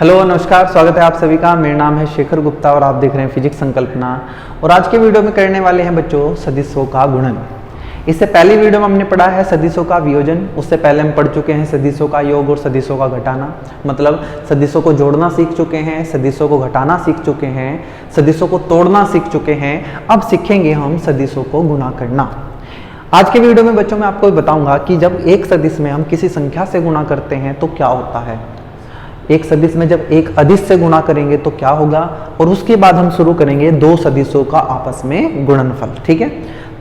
Hello नमस्कार, स्वागत है आप सभी का। मेरा नाम है शेखर गुप्ता और आप देख रहे हैं फिजिक्स संकल्पना। और आज के वीडियो में करने वाले हैं बच्चों सदिशों का गुणन। इससे पहली वीडियो में हमने पढ़ा है सदिशों का वियोजन, उससे पहले हम पढ़ चुके हैं सदिशों का योग और सदिशों का घटाना। मतलब सदिशों को जोड़ना सीख चुके हैं, सदिशों को घटाना सीख चुके हैं, सदिशों को तोड़ना सीख चुके हैं। अब सीखेंगे हम सदिशों को गुणा करना। आज के वीडियो में बच्चों मैं आपको बताऊंगा कि जब एक सदिश में हम किसी संख्या से गुणा करते हैं तो क्या होता है, एक सदिश में जब एक अदिश से गुणा करेंगे तो क्या होगा, और उसके बाद हम शुरू करेंगे दो सदिशों का आपस में गुणनफल। ठीक है,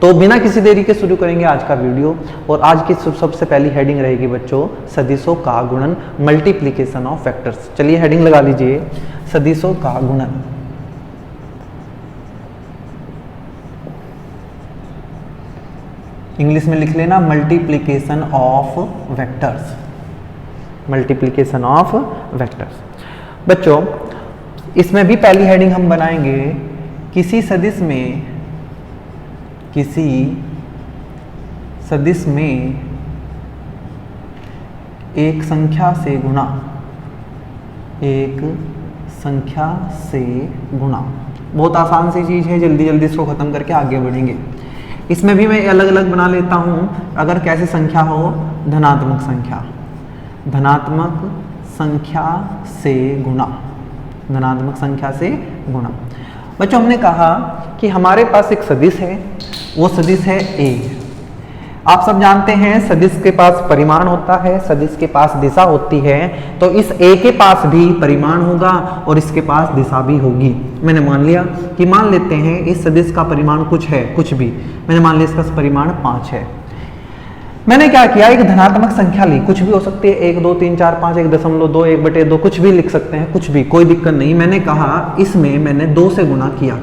तो बिना किसी देरी के शुरू करेंगे आज का वीडियो। और आज की सबसे पहली हेडिंग रहेगी बच्चों सदिशों का गुणन, मल्टीप्लीकेशन ऑफ वेक्टर्स। चलिए हेडिंग लगा लीजिए, सदिशों का गुणन। इंग्लिश में लिख लेना multiplication of vectors, multiplication of vectors. बच्चों इसमें भी पहली हेडिंग हम बनाएंगे किसी सदिश में एक संख्या से गुणा, एक संख्या से गुणा। बहुत आसान सी चीज है, जल्दी जल्दी इसको खत्म करके आगे बढ़ेंगे। इसमें भी मैं अलग अलग बना लेता हूं। अगर कैसी संख्या हो, धनात्मक संख्या, धनात्मक संख्या से गुणा, धनात्मक संख्या से गुणा। बच्चों हमने कहा कि हमारे पास एक सदिश है, वो सदिश है a। आप सब जानते हैं सदिश के पास परिमाण होता है, सदिश के पास दिशा होती है। तो इस a के पास भी परिमाण होगा और इसके पास दिशा भी होगी। मैंने मान लिया कि मान लेते हैं इस सदिश का परिमाण कुछ है, कुछ भी, मैंने मान लिया इसका परिमाण 5 है। मैंने क्या किया, एक धनात्मक संख्या ली, कुछ भी हो सकती है, 1 2 3 4 5 1.2 1/2 कुछ भी लिख सकते हैं, कुछ भी, कोई दिक्कत नहीं। मैंने कहा इसमें मैंने 2 से गुणा किया।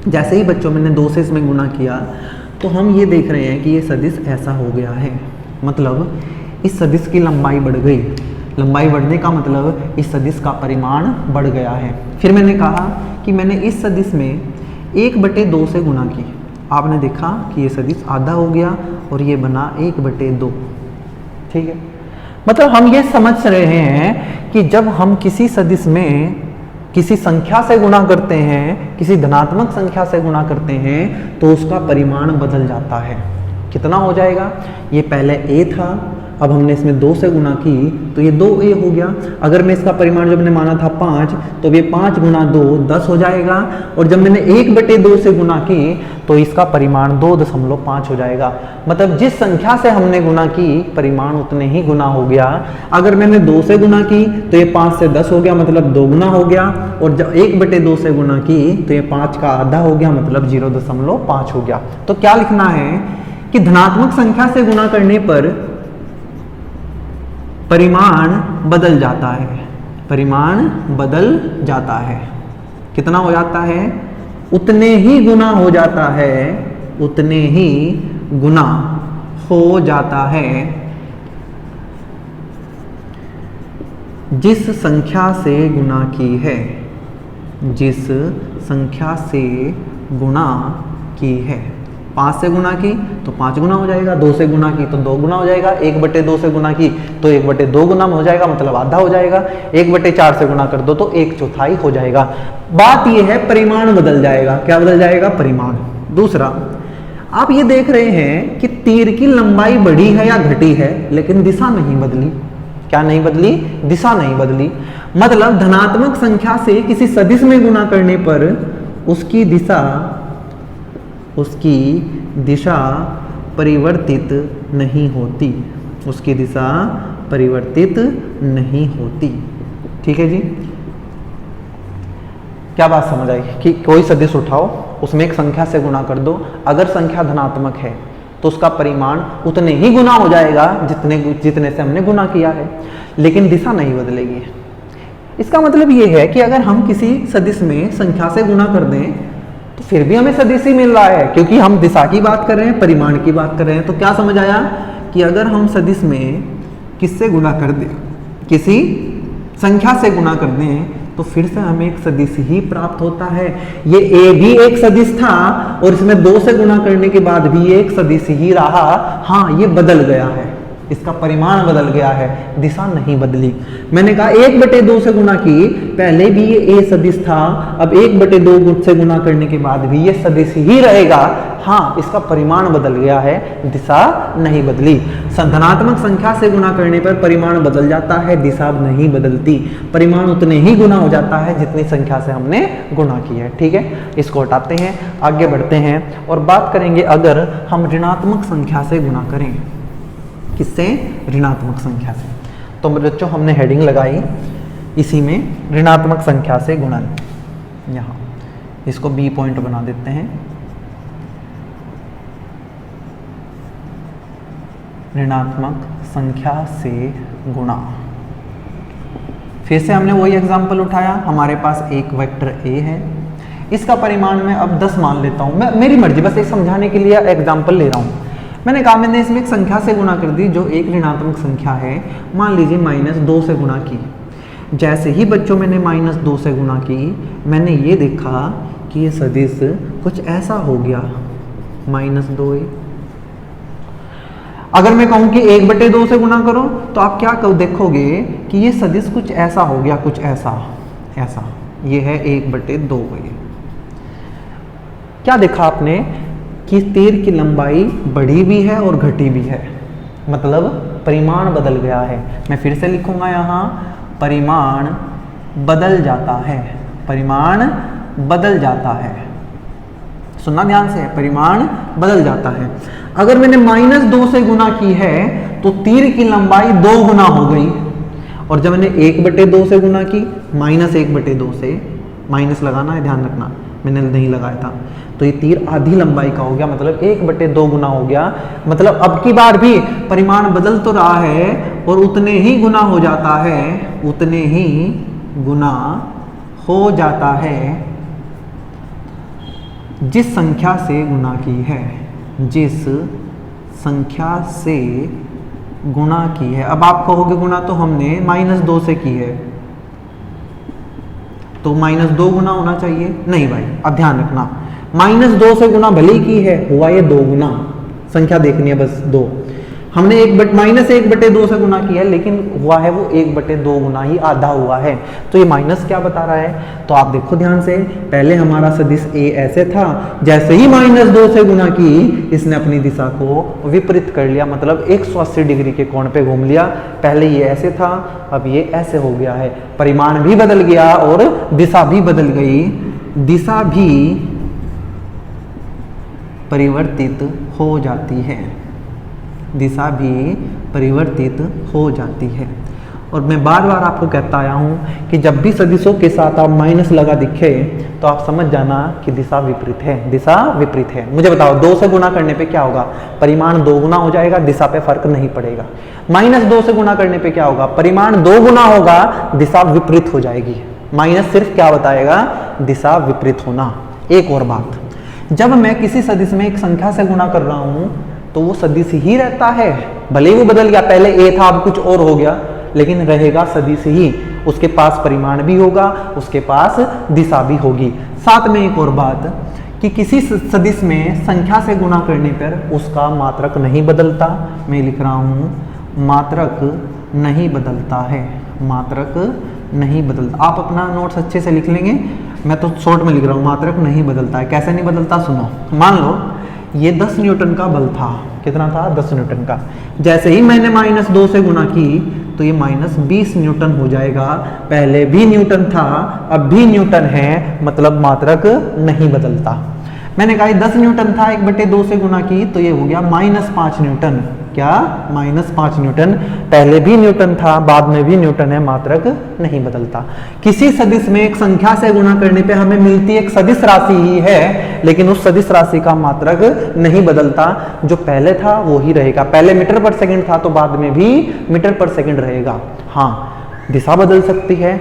जैसे ही बच्चों मैंने 2 से इसमें गुणा किया तो हम ये देख रहे हैं कि ये सदिश ऐसा हो गया है। मतलब इस सदिश की लंबाई बढ़ गई। लंबाई बढ़ने का मतलब इस सदिश का परिमाण बढ़ गया है। फिर मैंने कहा कि मैंने इस सदिश में 1/2 से गुणा की। आपने देखा कि ये सदिश आधा हो गया और ये बना 1/2। ठीक है, मतलब हम ये समझ रहे हैं कि जब हम किसी सदिश में किसी संख्या से गुणा करते हैं, किसी धनात्मक संख्या से गुणा करते हैं तो उसका परिमाण बदल जाता है। कितना हो जाएगा, ये पहले a था, अब हमने इसमें 2 से गुणा की तो ये 2a हो गया। अगर मैं इसका परिमाण जब मैंने माना था 5 तो ये 5 गुणा 2 10 हो जाएगा। और जब मैंने 1/2 से गुणा की तो इसका परिमाण 2.5 हो जाएगा। मतलब जिस संख्या से हमने गुणा की परिमाण उतने ही गुना हो गया। अगर मैंने 2 से गुणा की तो ये 5 से 10 हो गया, मतलब 2 गुना हो गया। और जब 1/2 से गुणा की तो ये 5 का आधा हो गया, मतलब 0.5 हो गया। तो क्या लिखना है कि धनात्मक संख्या से गुणा करने पर परिमाण बदल जाता है, परिमाण बदल जाता है। कितना हो जाता है, उतने ही गुना हो जाता है, उतने ही गुना हो जाता है जिस संख्या से गुणा की है, जिस संख्या से गुणा की है। 5 से गुणा की तो 5 गुना हो जाएगा, 2 से गुणा की तो 2 गुना हो जाएगा, 1/2 से गुणा की तो 1/2 गुना हो जाएगा, मतलब आधा हो जाएगा। 1/4 से गुणा कर दो तो 1/4 हो जाएगा। बात यह है परिमाण बदल जाएगा। क्या बदल जाएगा, परिमाण। दूसरा, आप ये देख रहे हैं कि तीर की लंबाई बढ़ी है या घटी है, लेकिन दिशा नहीं बदली। क्या नहीं बदली, दिशा नहीं बदली। मतलब धनात्मक संख्या से किसी सदिश में गुणा करने पर उसकी दिशा परिवर्तित नहीं होती, उसकी दिशा परिवर्तित नहीं होती। ठीक है जी, क्या बात समझ आई कि कोई सदिश उठाओ, उसमें एक संख्या से गुणा कर दो। अगर संख्या धनात्मक है तो उसका परिमाण उतने ही गुना हो जाएगा जितने से हमने गुणा किया है, लेकिन दिशा नहीं बदलेगी। इसका मतलब यह है कि अगर हम किसी सदिश में संख्या से गुणा कर दें तो फिर भी हमें सदिश ही मिल रहा है, क्योंकि हम दिशा की बात कर रहे हैं, परिमाण की बात कर रहे हैं। तो क्या समझ आया कि अगर हम सदिश में किससे गुणा कर दें, किसी संख्या से गुणा कर दें तो फिर से हमें एक सदिश ही प्राप्त होता है। ये a भी एक सदिश था और इसमें 2 से गुणा करने के बाद भी एक सदिश ही रहा। हाँ, ये बदल गया है। इसका परिमाण बदल गया है, दिशा नहीं बदली। मैंने कहा 1/2 से गुना की, पहले भी ये ए सदिश था, अब 1/2 से गुना करने के बाद भी ये सदिश ही रहेगा। हाँ, इसका परिमाण बदल गया है, दिशा नहीं बदली। धनात्मक संख्या से गुना करने पर परिमाण बदल जाता है, दिशा नहीं बदलती। परिमाण उतने ही गुना हो जाता है जितनी संख्या से हमने गुणा की है। ठीक है, इसको हटाते हैं, आगे बढ़ते हैं और बात करेंगे अगर हम ऋणात्मक संख्या से गुणा करें। किससे? ऋणात्मक संख्या से। तो बच्चों हमने हेडिंग लगाई इसी में, ऋणात्मक संख्या से गुणन। यहाँ इसको बी पॉइंट बना देते हैं। ऋणात्मक संख्या से गुणा। फिर से हमने वही एग्जाम्पल उठाया, हमारे पास एक वेक्टर ए है, इसका परिमाण मैं अब 10 मान लेता हूँ। मैं मेरी मर्जी, बस एक समझाने के लिए एग्जाम्पल ले रहा हूँ। मैंने कहा मैंने इसमें एक संख्या से गुणा कर दी जो एक ऋणात्मक संख्या है, मान लीजिए -2 से गुणा की। जैसे ही बच्चों मैंने -2 से गुणा की, मैंने ये देखा कि ये सदिश कुछ ऐसा हो गया, -2a। अगर मैं कहूं कि 1/2 से गुणा करो तो आप क्या देखोगे कि ये सदिश कुछ ऐसा हो गया, कुछ ऐसा ऐसा। ये है 1/2। क्या देखा आपने कि तीर की लंबाई बढ़ी भी है और घटी भी है, मतलब परिमाण बदल गया है। मैं फिर से लिखूंगा यहाँ, परिमाण बदल जाता है, परिमाण बदल जाता है। सुनना ध्यान से, परिमाण बदल जाता है। अगर मैंने -2 से गुना की है तो तीर की लंबाई 2 गुना हो गई, और जब मैंने 1/2 से गुना की, -1/2 से, माइनस लगाना है, ध्यान रखना, मैंने नहीं लगाया था, तो ये तीर आधी लंबाई का हो गया, मतलब 1/2 गुना हो गया। मतलब अब की बार भी परिमाण बदल तो रहा है और उतने ही गुना हो जाता है, उतने ही गुना हो जाता है जिस संख्या से गुणा की है, जिस संख्या से गुणा की है। अब आप कहोगे गुणा तो हमने -2 से की है, तो -2 गुना होना चाहिए। नहीं भाई, अब ध्यान रखना, -2 से गुना भले ही की है, हुआ ये 2 गुना। संख्या देखनी है बस 2। हमने -1/2 से गुना किया है, लेकिन हुआ है वो 1/2 गुना ही, आधा हुआ है। तो ये माइनस क्या बता रहा है? तो आप देखो ध्यान से, पहले हमारा सदिश ए ऐसे था, जैसे ही -2 से गुना की, इसने अपनी दिशा को विपरीत कर लिया, मतलब 180 डिग्री के कोण पे घूम लिया। पहले ये ऐसे था, अब ये ऐसे हो गया है। परिमाण भी बदल गया और दिशा भी बदल गई, दिशा भी परिवर्तित हो जाती है, दिशा भी परिवर्तित हो जाती है। और मैं बार बार आपको कहता आया हूं कि जब भी सदिशों के साथ आप माइनस लगा दिखे तो आप समझ जाना कि दिशा विपरीत है, दिशा विपरीत है। मुझे बताओ 2 से गुना करने पे क्या होगा? परिमाण 2 गुना हो जाएगा, दिशा पे फर्क नहीं पड़ेगा। -2 से गुना करने पे क्या होगा? परिमाण 2 गुना होगा, दिशा विपरीत हो जाएगी। माइनस सिर्फ क्या बताएगा? दिशा विपरीत होना। एक और बात, जब मैं किसी सदिश में एक संख्या से गुणा कर रहा हूं तो वो सदिश ही रहता है, भले ही वो बदल गया, पहले ए था अब कुछ और हो गया, लेकिन रहेगा सदिश ही। उसके पास परिमाण भी होगा, उसके पास दिशा भी होगी। साथ में एक और बात कि किसी सदिश में संख्या से गुणा करने पर उसका मात्रक नहीं बदलता। मैं लिख रहा हूं मात्रक नहीं बदलता है, मात्रक नहीं बदलता। आप अपना नोट्स अच्छे से लिख लेंगे, मैं तो शॉर्ट में लिख रहा हूं, मात्रक नहीं बदलता है। कैसे नहीं बदलता सुनो। मान लो ये 10 न्यूटन का बल था, कितना था? 10 न्यूटन का। जैसे ही मैंने -2 से गुणा की तो ये -20 न्यूटन हो जाएगा। पहले भी न्यूटन था, अब भी न्यूटन है, मतलब मात्रक नहीं बदलता। मैंने कहा 10 न्यूटन था, 1/2 से गुणा की तो ये हो गया -5 न्यूटन। क्या? -5 न्यूटन। पहले भी न्यूटन था, बाद में भी न्यूटन है, मात्रक नहीं बदलता। किसी सदिश में एक संख्या से गुणा करने पे हमें मिलती एक सदिश राशि ही है, लेकिन उस सदिश राशि का मात्रक नहीं बदलता। जो पहले था वो ही रहेगा। पहले मीटर पर सेकंड था तो बाद में भी मीटर पर सेकंड रहेगा। हाँ, दिशा बदल सकती है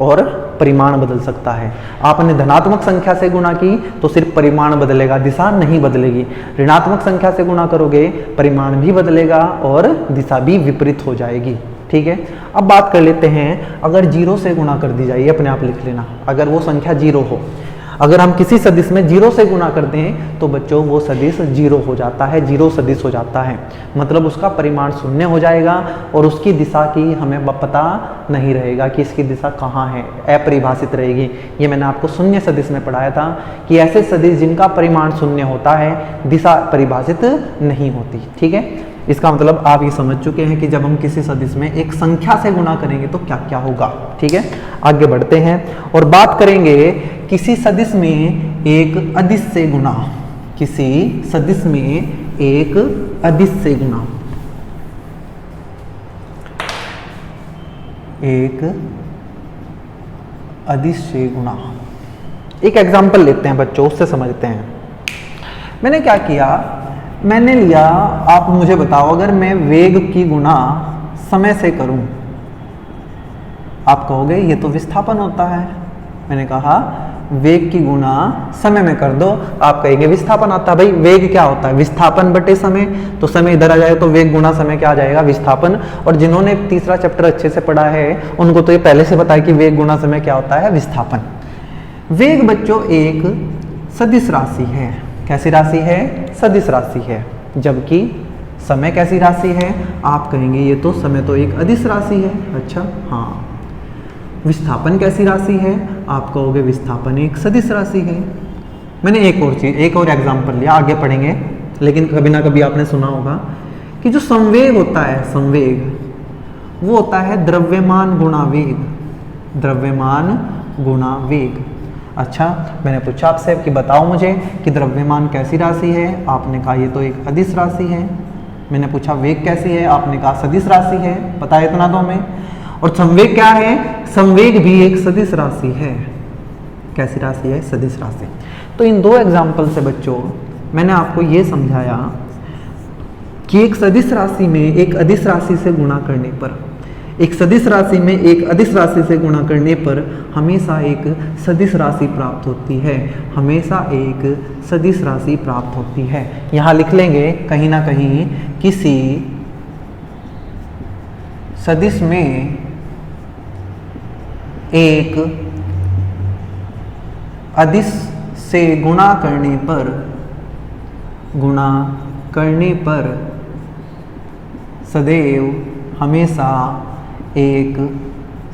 और परिमाण बदल सकता है। आपने धनात्मक संख्या से गुणा की तो सिर्फ परिमाण बदलेगा, दिशा नहीं बदलेगी। ऋणात्मक संख्या से गुणा करोगे, परिमाण भी बदलेगा और दिशा भी विपरीत हो जाएगी। ठीक है, अब बात कर लेते हैं अगर 0 से गुणा कर दी जाए, अपने आप लिख लेना, अगर वो संख्या 0 हो। अगर हम किसी सदिश में 0 से गुणा करते हैं तो बच्चों वो सदिश 0 हो जाता है, 0 सदिश हो जाता है, मतलब उसका परिमाण शून्य हो जाएगा और उसकी दिशा की हमें पता नहीं रहेगा कि इसकी दिशा कहाँ है, अपरिभाषित रहेगी। ये मैंने आपको शून्य सदिश में पढ़ाया था कि ऐसे सदिश जिनका परिमाण शून्य होता है, दिशा परिभाषित नहीं होती। ठीक है, इसका मतलब आप ये समझ चुके हैं कि जब हम किसी सदिश में एक संख्या से गुणा करेंगे तो क्या क्या होगा। ठीक है, आगे बढ़ते हैं और बात करेंगे किसी सदिश में एक अदिश से गुणा, किसी सदिश में एक अदिश से गुणा, एक अदिश से गुणा। एक एग्जांपल लेते हैं बच्चों, उससे समझते हैं। मैंने क्या किया, मैंने लिया, आप मुझे बताओ अगर मैं वेग की गुणा समय से करूं, आप कहोगे ये तो विस्थापन होता है। मैंने कहा वेग की गुणा समय में कर दो, आप कहेंगे विस्थापन आता है। भाई वेग क्या होता है, विस्थापन बटे समय, तो समय इधर आ जाए तो वेग गुणा समय क्या आ जाएगा, विस्थापन। और जिन्होंने तीसरा चैप्टर अच्छे से पढ़ा है उनको तो ये पहले से पता है कि वेग गुणा समय क्या होता है, विस्थापन। वेग बच्चों एक सदिश राशि है। कैसी राशि है, सदिश राशि है। जबकि समय कैसी राशि है, आप कहेंगे ये तो समय तो एक अदिश राशि है। अच्छा हाँ, विस्थापन कैसी राशि है, आप कहोगे विस्थापन एक सदिश राशि है। मैंने एक और चीज, एक और एग्जांपल लिया, आगे पढ़ेंगे, लेकिन कभी ना कभी आपने सुना होगा कि जो संवेग होता है, संवेग वो होता है द्रव्यमान गुणा वेग, द्रव्यमान गुणा वेग। अच्छा, मैंने पूछा आपसे कि बताओ मुझे कि द्रव्यमान कैसी राशि है, आपने कहा ये तो एक अदिश राशि है। मैंने पूछा वेग कैसी है, आपने कहा सदिश राशि है। पता है इतना तो हमें। और संवेग क्या है, संवेग भी एक सदिश राशि है। कैसी राशि है, सदिश राशि। तो इन दो एग्जाम्पल से बच्चों मैंने आपको ये समझाया कि एक सदिश राशि में एक अदिश राशि से गुणा करने पर, एक सदिश राशि में एक अदिश राशि से गुणा करने पर हमेशा एक सदिश राशि प्राप्त होती है, हमेशा एक सदिश राशि प्राप्त होती है। यहाँ लिख लेंगे कहीं ना कहीं, किसी सदिश में एक अदिश से गुणा करने पर सदैव हमेशा एक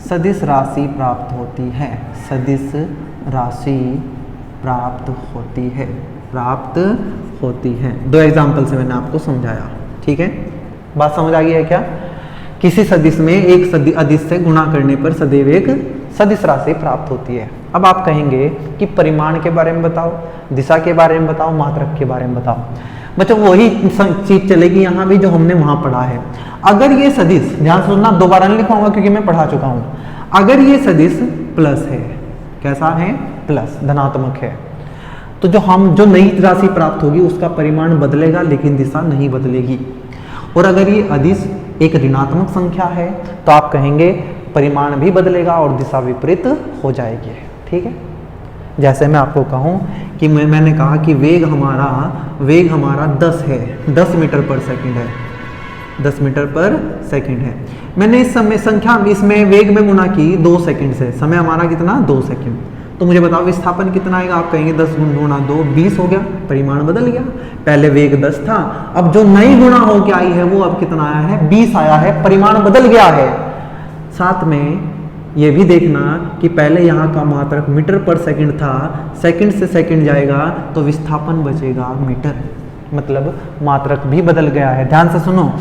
सदिश राशि प्राप्त होती है, सदिश राशि प्राप्त होती है, प्राप्त होती है। दो एग्जाम्पल से मैंने आपको समझाया। ठीक है, बात समझ आ गई है क्या? किसी सदिश में एक अदिश से गुणा करने पर सदैव एक सदिश राशि प्राप्त होती है। अब आप कहेंगे कि परिमाण के बारे में बताओ, दिशा के बारे में बताओ, मात्रक के बारे में बताओ। बच्चों वही चीज चलेगी यहाँ भी जो हमने वहां पढ़ा है। अगर ये सदिश, ध्यान सुनना, दोबारा नहीं लिखूंगा क्योंकि मैं पढ़ा चुका हूं। अगर ये सदिश प्लस है, कैसा है, प्लस, धनात्मक है, तो जो नई राशि प्राप्त होगी उसका परिमाण बदलेगा लेकिन दिशा नहीं बदलेगी। और अगर ये अदिश एक ऋणात्मक संख्या है तो आप कहेंगे परिमाण भी बदलेगा और दिशा विपरीत हो जाएगी। ठीक है, जैसे मैं आपको कहूं कि मैंने कहा कि वेग हमारा 10 है, 10 मीटर पर सेकंड है, 10 मीटर पर सेकंड है। मैंने इस समय संख्या इसमें वेग में गुणा की 2 सेकंड से, समय हमारा कितना, 2 सेकंड। तो मुझे बताओ विस्थापन कितना आएगा, आप कहेंगे 10 गुणा 2 20 हो गया, परिमाण बदल गया। पहले वेग 10 था, अब जो नई गुणा होके आई है वो अब कितना आया है, 20 आया है, परिमाण बदल गया है। साथ में ये भी देखना कि पहले यहाँ का मात्रक मीटर पर सेकंड था, सेकंड से सेकंड जाएगा तो विस्थापन बचेगा मीटर, मतलब मात्रक भी बदल गया है। ध्यान से सुनो,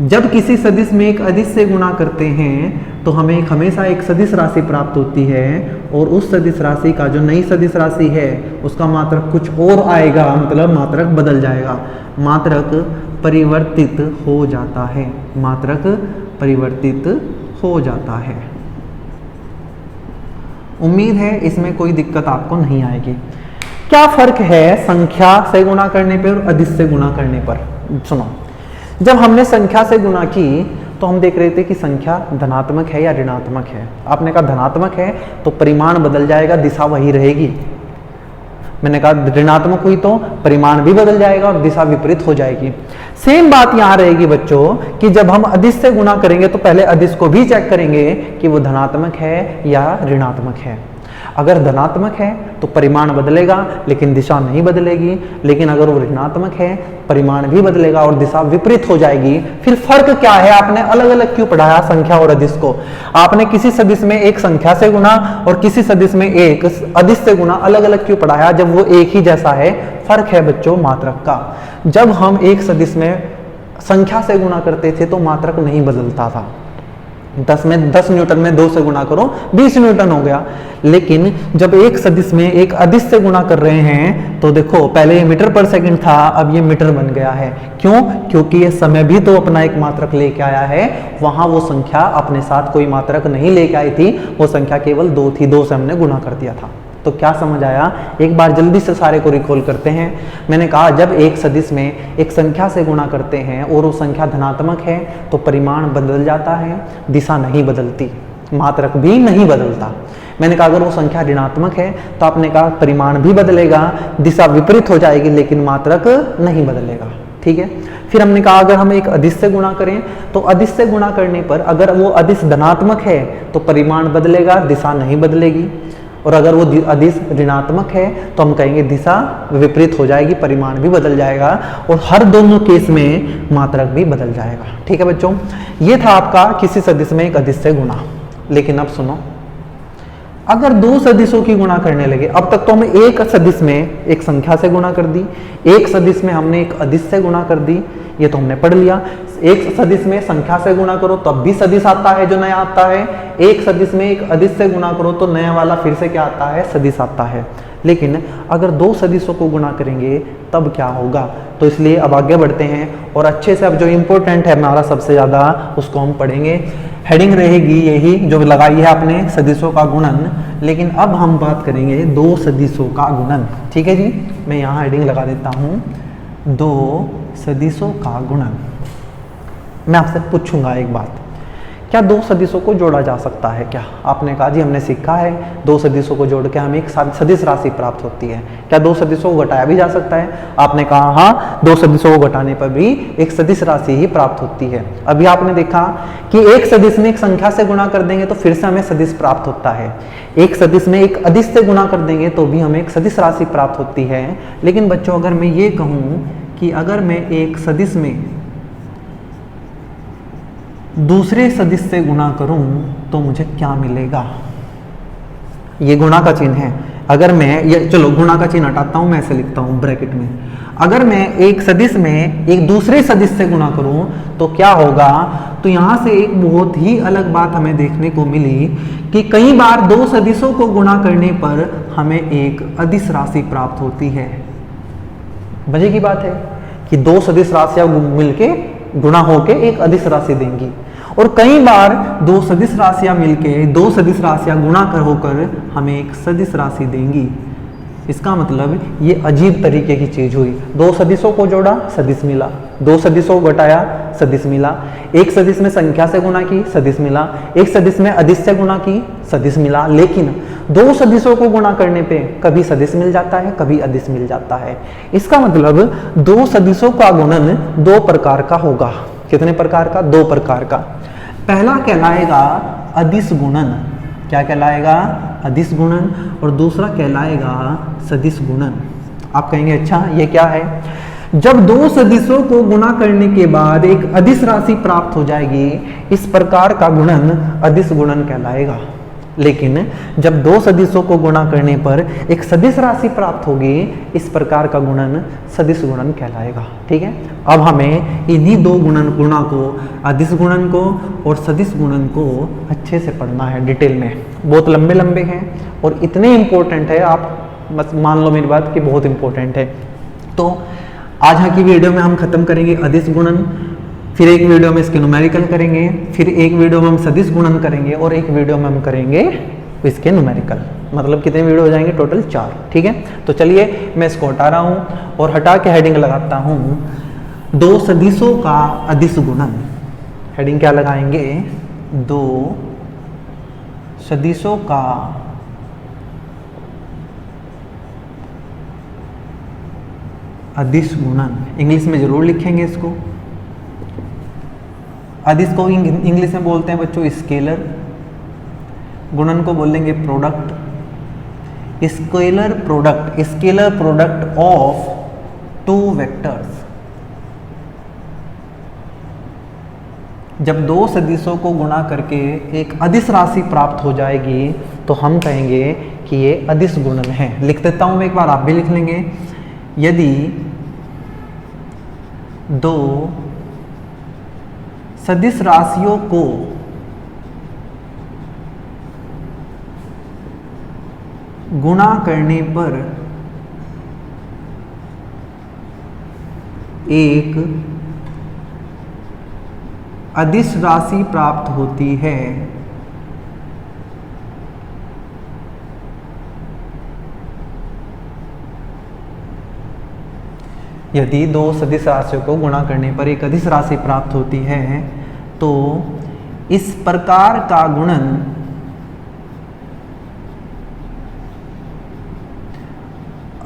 जब किसी सदिश में एक अदिश से गुणा करते हैं तो हमें हमेशा एक सदिश राशि प्राप्त होती है और उस सदिश राशि का जो नई सदिश राशि है उसका मात्रक कुछ और आएगा, मतलब मात्रक बदल जाएगा, मात्रक परिवर्तित हो जाता है, मात्रक परिवर्तित हो जाता है। उम्मीद है इसमें कोई दिक्कत आपको नहीं आएगी। क्या फर्क है संख्या से गुणा करने पर और अदिश से गुणा करने पर? सुनो, जब हमने संख्या से गुणा की तो हम देख रहे थे कि संख्या धनात्मक है या ऋणात्मक है। आपने कहा धनात्मक है तो परिमाण बदल जाएगा, दिशा वही रहेगी। मैंने कहा ऋणात्मक हुई तो परिमाण भी बदल जाएगा और दिशा विपरीत हो जाएगी। सेम बात यहां रहेगी बच्चों कि जब हम अदिश से गुणा करेंगे तो पहले अदिश को भी चेक करेंगे कि वो धनात्मक है या ऋणात्मक है। अगर धनात्मक है तो परिमाण बदलेगा लेकिन दिशा नहीं बदलेगी, लेकिन अगर वो ऋणात्मक है परिमाण भी बदलेगा और दिशा विपरीत हो जाएगी। फिर फर्क क्या है, आपने अलग अलग क्यों पढ़ाया संख्या और अदिश को? आपने किसी सदिश में एक संख्या से गुणा और किसी सदिश में एक अदिश से गुणा अलग अलग क्यों पढ़ाया, जब वो एक ही जैसा है? फर्क है बच्चों मात्रक का। जब हम एक सदिश में संख्या से गुणा करते थे तो मात्रक नहीं बदलता था। 10 में 10 न्यूटन में 2 से गुणा करो 20 न्यूटन हो गया। लेकिन जब एक सदिश में एक अदिश से गुणा कर रहे हैं तो देखो, पहले ये मीटर पर सेकंड था, अब ये मीटर बन गया है। क्यों? क्योंकि ये समय भी तो अपना एक मात्रक लेके आया है। वहां वो संख्या अपने साथ कोई मात्रक नहीं लेके आई थी, वो संख्या केवल 2 थी, 2 से हमने गुणा कर दिया था। तो क्या समझ आया? एक बार जल्दी से सारे को रिकॉल करते हैं। मैंने कहा जब एक सदिश में एक संख्या से गुणा करते हैं और वो संख्या धनात्मक है तो परिमाण बदल जाता है, दिशा नहीं बदलती, मात्रक भी नहीं बदलता। मैंने कहा अगर वो संख्या ऋणात्मक है तो आपने कहा परिमाण भी बदलेगा, दिशा विपरीत हो जाएगी लेकिन मात्रक नहीं बदलेगा। ठीक है। फिर हमने कहा अगर हम एक अदिश से गुणा करें तो अदिश से गुणा करने पर अगर वो अदिश धनात्मक है तो परिमाण बदलेगा, दिशा नहीं बदलेगी, और अगर वो अदिश ऋणात्मक है तो हम कहेंगे दिशा विपरीत हो जाएगी, परिमाण भी बदल जाएगा, और हर दोनों केस में मात्रक भी बदल जाएगा। ठीक है बच्चों, ये था आपका किसी सदिश में एक अदिश से गुणा। लेकिन अब सुनो, अगर 2 सदिशों की गुणा करने लगे, अब तक तो हमें एक सदिश में एक संख्या से गुणा कर दी, एक सदिश में हमने एक अदिश से गुणा कर दी, ये तो हमने पढ़ लिया। एक सदिश में संख्या से गुणा करो तब भी सदिश आता है जो नया आता है, एक सदिश में एक अदिश से गुणा करो तो नया वाला फिर से क्या आता है? सदिश आता है। लेकिन अगर 2 सदिशों को गुणा करेंगे तब क्या होगा? तो इसलिए अब आगे बढ़ते हैं और अच्छे से अब जो इम्पोर्टेंट है हमारा सबसे ज़्यादा उसको हम पढ़ेंगे। हेडिंग रहेगी यही जो लगाई है आपने, सदिशों का गुणन। लेकिन अब हम बात करेंगे 2 सदिशों का गुणन। ठीक है जी, मैं यहाँ हेडिंग लगा देता हूँ, 2 सदिशों का गुणन। मैं आपसे पूछूंगा एक बात, क्या 2 सदिशों को जोड़ा जा सकता है क्या? आपने कहा जी हमने सीखा है 2 सदिशों को जोड़ के हमें एक सदिश राशि प्राप्त होती है। क्या 2 सदिशों को घटाया भी जा सकता है? आपने कहा हाँ, 2 सदिशों को घटाने पर भी एक सदिश राशि ही प्राप्त होती है। अभी आपने देखा कि एक सदिश में एक संख्या से गुणा कर देंगे तो फिर से हमें सदिश प्राप्त होता है, एक सदिश में एक अदिश से गुणा कर देंगे तो भी हमें एक सदिश राशि प्राप्त होती है। लेकिन बच्चों अगर मैं ये कहूँ कि अगर मैं एक सदिश में दूसरे सदिश से गुणा करूं तो मुझे क्या मिलेगा? ये गुणा का चिन्ह है। अगर मैं ये, चलो गुणा का चिन्ह हटाता हूं, मैं ऐसे लिखता हूं ब्रैकेट में, अगर मैं एक सदिश में एक दूसरे सदिश से गुणा करूं तो क्या होगा? तो यहां से एक बहुत ही अलग बात हमें देखने को मिली कि कई बार 2 सदिशों को गुणा करने पर हमें एक अदिश राशि प्राप्त होती है। मजे की बात है कि 2 सदिश राशियां मिलके गुणा होके एक अदिश राशि देंगी, और कई बार 2 सदिश राशियां मिलके 2 सदिश राशियां गुणा कर होकर हमें एक सदिश राशि देंगी। इसका मतलब ये अजीब तरीके की चीज हुई। 2 सदिशों को जोड़ा, सदिश मिला, 2 सदिशों को घटाया, सदिश मिला, एक सदिश में संख्या से गुणा की, सदिश मिला, एक सदिश में अदिश से गुणा की, सदिश मिला। लेकिन 2 सदिशों को गुणा करने पे कभी सदिश मिल जाता है, कभी अदिश मिल जाता है। इसका मतलब 2 सदिशों का गुणन 2 प्रकार का होगा। कितने प्रकार का? 2 प्रकार का। पहला कहलाएगा अदिश गुणन। क्या कहलाएगा? अदिश गुणन। और दूसरा कहलाएगा सदिश गुणन। आप कहेंगे अच्छा ये क्या है? जब 2 सदिशों को गुणा करने के बाद एक अदिश राशि प्राप्त हो जाएगी, इस प्रकार का गुणन अदिश गुणन कहलाएगा। लेकिन जब 2 सदिशों को गुणा करने पर एक सदिश राशि प्राप्त होगी, इस प्रकार का गुणन सदिश गुणन कहलाएगा। ठीक है। अब हमें इन्हीं 2 गुणा को, अदिश गुणन को और सदिश गुणन को अच्छे से पढ़ना है डिटेल में। बहुत लंबे लंबे हैं और इतने इंपॉर्टेंट है, आप बस मान लो मेरी बात कि बहुत इंपॉर्टेंट है। तो आज की वीडियो में हम खत्म करेंगे अदिश गुणन, फिर एक वीडियो में इसके न्यूमेरिकल करेंगे, फिर एक वीडियो में हम सदिश गुणन करेंगे और एक वीडियो में हम करेंगे इसके न्यूमेरिकल। मतलब कितने वीडियो हो जाएंगे? टोटल 4। ठीक है। तो चलिए मैं इसको हटा रहा हूँ और हटा के हेडिंग लगाता हूँ 2 सदिशों का अदिश गुणन। हेडिंग क्या लगाएंगे? 2 सदिशों का अदिश गुणन। इंग्लिश में जरूर लिखेंगे इसको। अदिश को इंग्लिश में बोलते हैं बच्चों स्केलर, गुणन को बोलेंगे product, scalar product of two vectors. जब दो सदिशों को गुणा करके एक अदिश राशि प्राप्त हो जाएगी तो हम कहेंगे कि ये अदिश गुणन है। लिख देता हूं मैं, एक बार आप भी लिख लेंगे। यदि दो सदिश राशियों को गुणा करने पर एक अदिश राशि प्राप्त होती है यदि दो सदिश राशियों को गुणा करने पर एक अदिश राशि प्राप्त होती है तो इस प्रकार का गुणन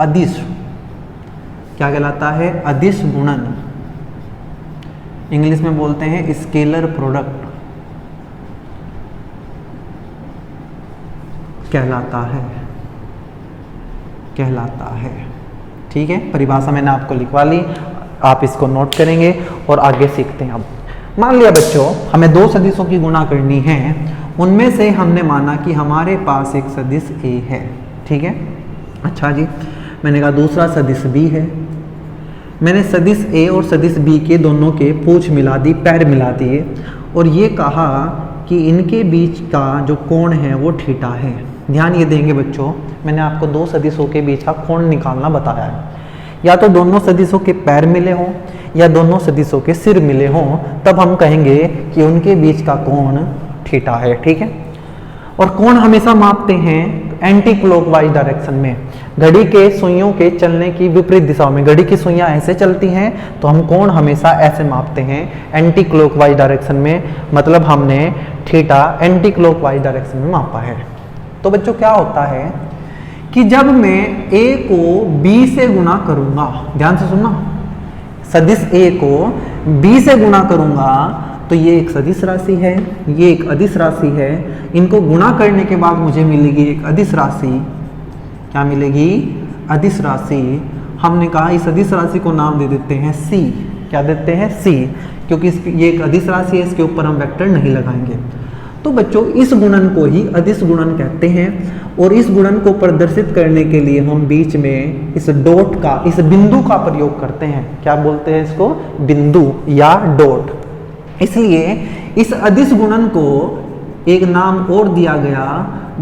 अदिश क्या कहलाता है? अदिश गुणन। इंग्लिश में बोलते हैं स्केलर प्रोडक्ट कहलाता है। ठीक है, परिभाषा मैंने आपको लिखवा ली, आप इसको नोट करेंगे और आगे सीखते हैं। अब मान लिया बच्चों हमें दो सदिशों की गुणा करनी है, उनमें से हमने माना कि हमारे पास एक सदिश ए है। ठीक है, अच्छा जी, मैंने कहा दूसरा सदिश बी है। मैंने सदिश ए और सदिश बी के दोनों के पूंछ मिला दी, पैर मिला दिए और ये कहा कि इनके बीच का जो कोण है वो थीटा है। ध्यान ये देंगे बच्चों, मैंने आपको दो सदिशों के बीच का कोण निकालना बताया है। या तो दोनों सदिशों के पैर मिले हों या दोनों सदिशों के सिर मिले हों, तब हम कहेंगे कि उनके बीच का कोण थीटा है। ठीक है, और कोण हमेशा मापते हैं एंटी क्लॉकवाइज डायरेक्शन में। घड़ी के सुइयों के चलने की विपरीत दिशाओं में, घड़ी की सुइयां ऐसे चलती हैं तो हम कोण हमेशा ऐसे मापते हैं एंटी क्लॉकवाइज डायरेक्शन में, मतलब हमने थीटा एंटी क्लॉकवाइज डायरेक्शन में मापा है। तो बच्चों क्या होता है कि जब मैं a को b से गुणा करूंगा, ध्यान से सुनना, सदिश a को b से गुणा करूंगा तो ये एक सदिश राशि है, ये एक अदिश राशि है। इनको गुणा करने के बाद मुझे मिलेगी एक अदिश राशि। क्या मिलेगी? अदिश राशि। हमने कहा इस अदिश राशि को नाम दे देते हैं c। क्या देते हैं? c, क्योंकि ये एक अदिश राशि है, इसके ऊपर हम वेक्टर नहीं लगाएंगे। तो बच्चों इस गुणन को ही अदिश गुणन कहते हैं और इस गुणन को प्रदर्शित करने के लिए हम बीच में इस डॉट का, इस बिंदु का प्रयोग करते हैं। क्या बोलते हैं इसको? बिंदु या डॉट। इसलिए इस अदिश गुणन को एक नाम और दिया गया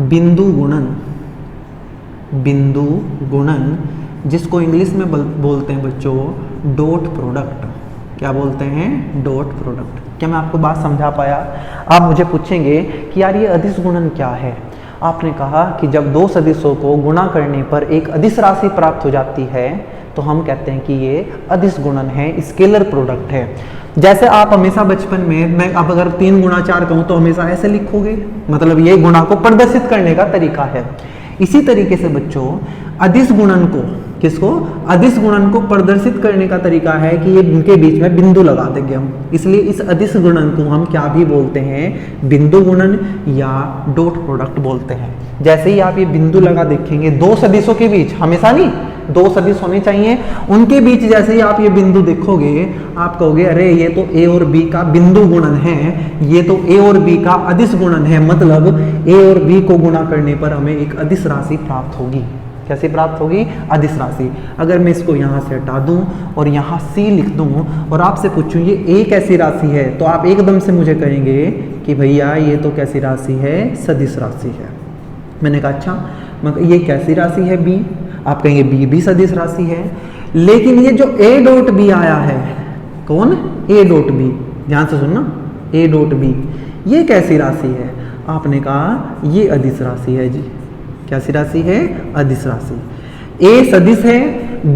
बिंदु गुणन। बिंदु गुणन, जिसको इंग्लिश में बोलते हैं बच्चों डॉट प्रोडक्ट। क्या बोलते हैं? Dot product. क्या मैं आपको बात समझा पाया? आप मुझे पूछेंगे कि यार ये अदिश गुणन क्या है। आपने कहा कि जब दो सदिशों को गुणा करने पर एक अदिश राशि प्राप्त हो जाती है तो हम कहते हैं कि ये अदिश गुणन है, स्केलर प्रोडक्ट है। जैसे आप हमेशा बचपन में, मैं अब अगर 3 गुणा 4 कहूँ तो हमेशा ऐसे लिखोगे, मतलब ये गुणा को प्रदर्शित करने का तरीका है। इसी तरीके से बच्चों अदिश गुणन को, किसको? अदिश गुणन को प्रदर्शित करने का तरीका है कि ये इनके बीच में बिंदु लगा देंगे हम। इसलिए इस अदिश गुणन को हम क्या भी बोलते हैं? बिंदु गुणन या डॉट प्रोडक्ट बोलते हैं। जैसे ही आप ये बिंदु लगा देखेंगे दो सदिशों के बीच, हमेशा नहीं, दो सदिश होने चाहिए, उनके बीच जैसे ही आप ये बिंदु देखोगे आप कहोगे अरे ये तो ए और बी का बिंदु गुणन है, ये तो ए और बी का अदिश गुणन है, मतलब ए और बी को गुणा करने पर हमें एक अदिश राशि प्राप्त होगी। कैसे प्राप्त होगी? अदिश राशि। अगर मैं इसको यहाँ से हटा दूं और यहाँ C लिख दूं और आपसे पूछूं ये A कैसी राशि है, तो आप एकदम से मुझे कहेंगे कि भैया ये तो कैसी राशि है? सदिश राशि है। मैंने कहा अच्छा ये कैसी राशि है? B। आप कहेंगे B भी सदिश राशि है, लेकिन ये जो A डॉट B आया है, कौन? A dot B। ध्यान से सुनना, A डॉट B ये कैसी राशि है? आपने कहा ये अदिश राशि है जी। कैसी राशि है? अदिश राशि। A सदिश है,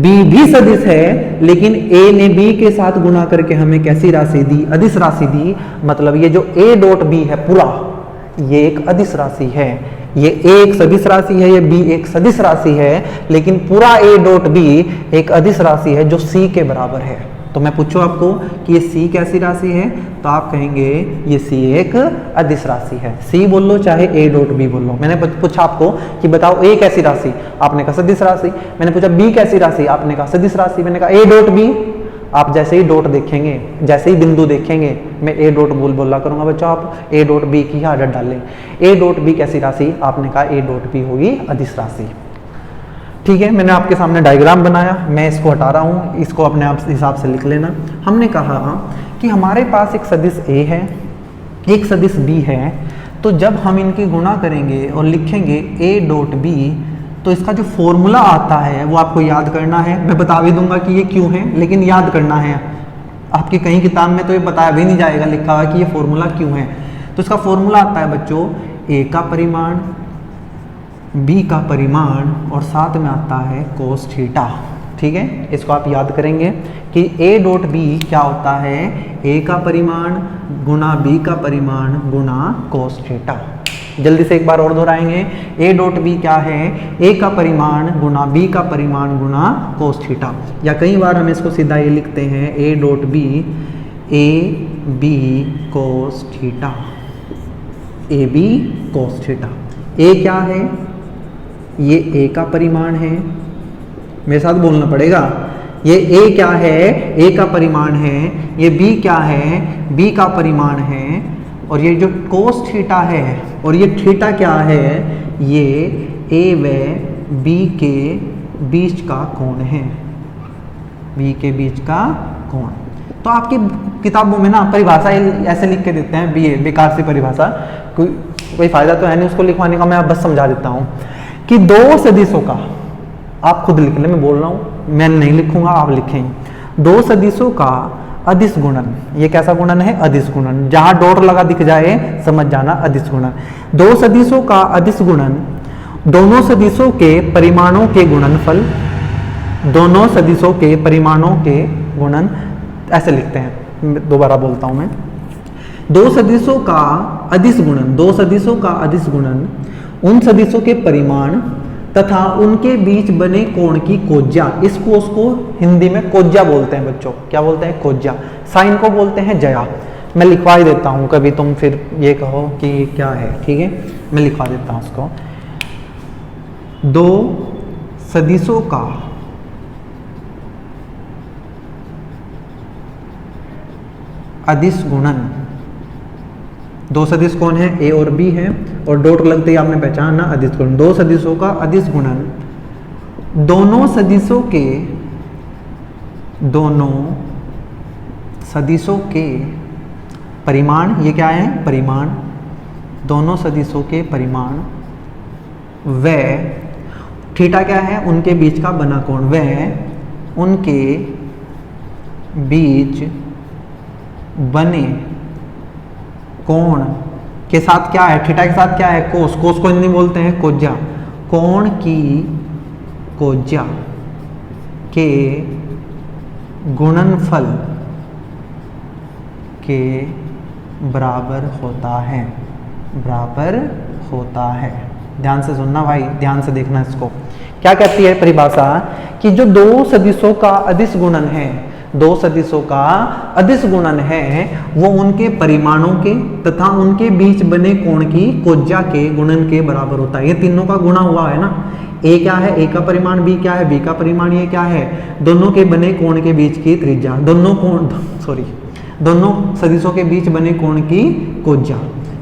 B भी सदिश है, लेकिन A ने B के साथ गुणा करके हमें कैसी राशि दी? अदिश राशि दी। मतलब ये जो A डॉट B है पूरा, ये एक अदिश राशि है। ये A एक सदिश राशि है, ये B एक सदिश राशि है, लेकिन पूरा A डॉट B एक अदिश राशि है जो C के बराबर है। तो मैं पूछूं आपको कि ये C कैसी राशि है, तो आप कहेंगे ये C एक अदिश राशि है। C बोल लो चाहे A डॉट B बोल लो। मैंने पूछा आपको कि बताओ A कैसी राशि, आपने कहा सदिश राशि। मैंने पूछा B कैसी राशि, आपने कहा सदिश राशि। मैंने कहा A डॉट B, आप जैसे ही डॉट देखेंगे, जैसे ही बिंदु देखेंगे, मैं A डॉट बोला करूंगा बच्चों, आप A डॉट B की आदत डालें। A डॉट B कैसी राशि, आपने कहा A डॉट B होगी अदिश राशि। ठीक है, मैंने आपके सामने डायग्राम बनाया, मैं इसको हटा रहा हूँ, इसको अपने आप हिसाब से लिख लेना। हमने कहा कि हमारे पास एक सदिश A है, एक सदिश B है, तो जब हम इनकी गुणा करेंगे और लिखेंगे A डॉट B, तो इसका जो फॉर्मूला आता है वो आपको याद करना है। मैं बता भी दूंगा कि ये क्यों है, लेकिन याद करना है। आपकी कहीं किताब में तो ये बताया भी नहीं जाएगा लिखा हुआ कि ये फॉर्मूला क्यों है। तो इसका फॉर्मूला आता है बच्चों A का परिमाण, B का परिमाण और साथ में आता है कोस थीटा। ठीक है, इसको आप याद करेंगे कि A डॉट B क्या होता है, A का परिमाण गुना B का परिमाण गुना कोस थीटा। जल्दी से एक बार और दोहराएंगे, A डॉट B क्या है, A का परिमाण गुना B का परिमाण गुना कोस थीटा। या कई बार हम इसको सीधा ये लिखते हैं A dot B A B cos theta, A B cos theta. A क्या है, ये A का परिमाण है, मेरे साथ बोलना पड़ेगा, ये A क्या है, A का परिमाण है, ये B क्या है, B का परिमाण है, और ये जो कोस थीटा है और ये थीटा क्या है, ये A व B के बीच का कोण है, B के बीच का कोण। तो आपकी किताबों में ना परिभाषा ऐसे लिख के देते हैं, BA बेकार सी परिभाषा, कोई फायदा तो है नहीं उसको लिखवाने का, मैं आप बस समझा देता हूँ कि दो सदिशों का, आप खुद लिख ले, मैं बोल रहा हूँ, मैं नहीं लिखूंगा, आप लिखेंगे। दो सदिशों का अदिश गुणन, ये कैसा गुणन है, अदिश गुणन। जहां डॉट लगा दिख जाए समझ जाना अदिश गुणन। दो सदिशों का अदिश गुणन, दोनों सदिशों के परिमाणों के गुणनफल, दोनों सदिशों के परिमाणों के गुणन, ऐसे लिखते हैं। दोबारा बोलता हूं मैं, दो सदिशों का अदिश गुणन, दो सदिशों का अदिश गुणन उन सदिशों के परिमाण तथा उनके बीच बने कोण की कोज्या, इस कोस को हिंदी में कोज्या बोलते हैं बच्चों। क्या बोलते हैं, कोज्या। साइन को बोलते हैं जया। मैं लिखवा ही देता हूं, कभी तुम फिर ये कहो कि क्या है। ठीक है, मैं लिखवा देता हूं उसको। दो सदिशों का अदिश गुणन, दो सदिश कौन है, A और B है, और डॉट लगते ही आपने पहचाना अदिश गुणन। दो सदिशों का अदिश गुणन, दोनों सदिशों के परिमाण, ये क्या है, परिमाण, दोनों सदिशों के परिमाण व थीटा क्या है, उनके बीच का बना कोण, व उनके बीच बने कोण के साथ क्या है, थीटा के साथ क्या है, कोस। कोस को हिंदी बोलते हैं कोज्या। कोण की कोज्या के गुणनफल के बराबर होता है, बराबर होता है। ध्यान से सुनना भाई, ध्यान से देखना इसको। क्या कहती है परिभाषा कि जो दो सदिशों का अदिश गुणन है, दो सदिशों का अदिश गुणन है, वो उनके परिमाणों के तथा उनके बीच बने कोण की कोज्या के गुणन के बराबर होता है। ये तीनों का गुणा हुआ है ना, A क्या है, A का परिमाण, B क्या है, B का परिमाण, ये क्या है, दोनों के बने कोण के बीच की त्रिज्या, दोनों सदिशों के बीच बने कोण की कोज्या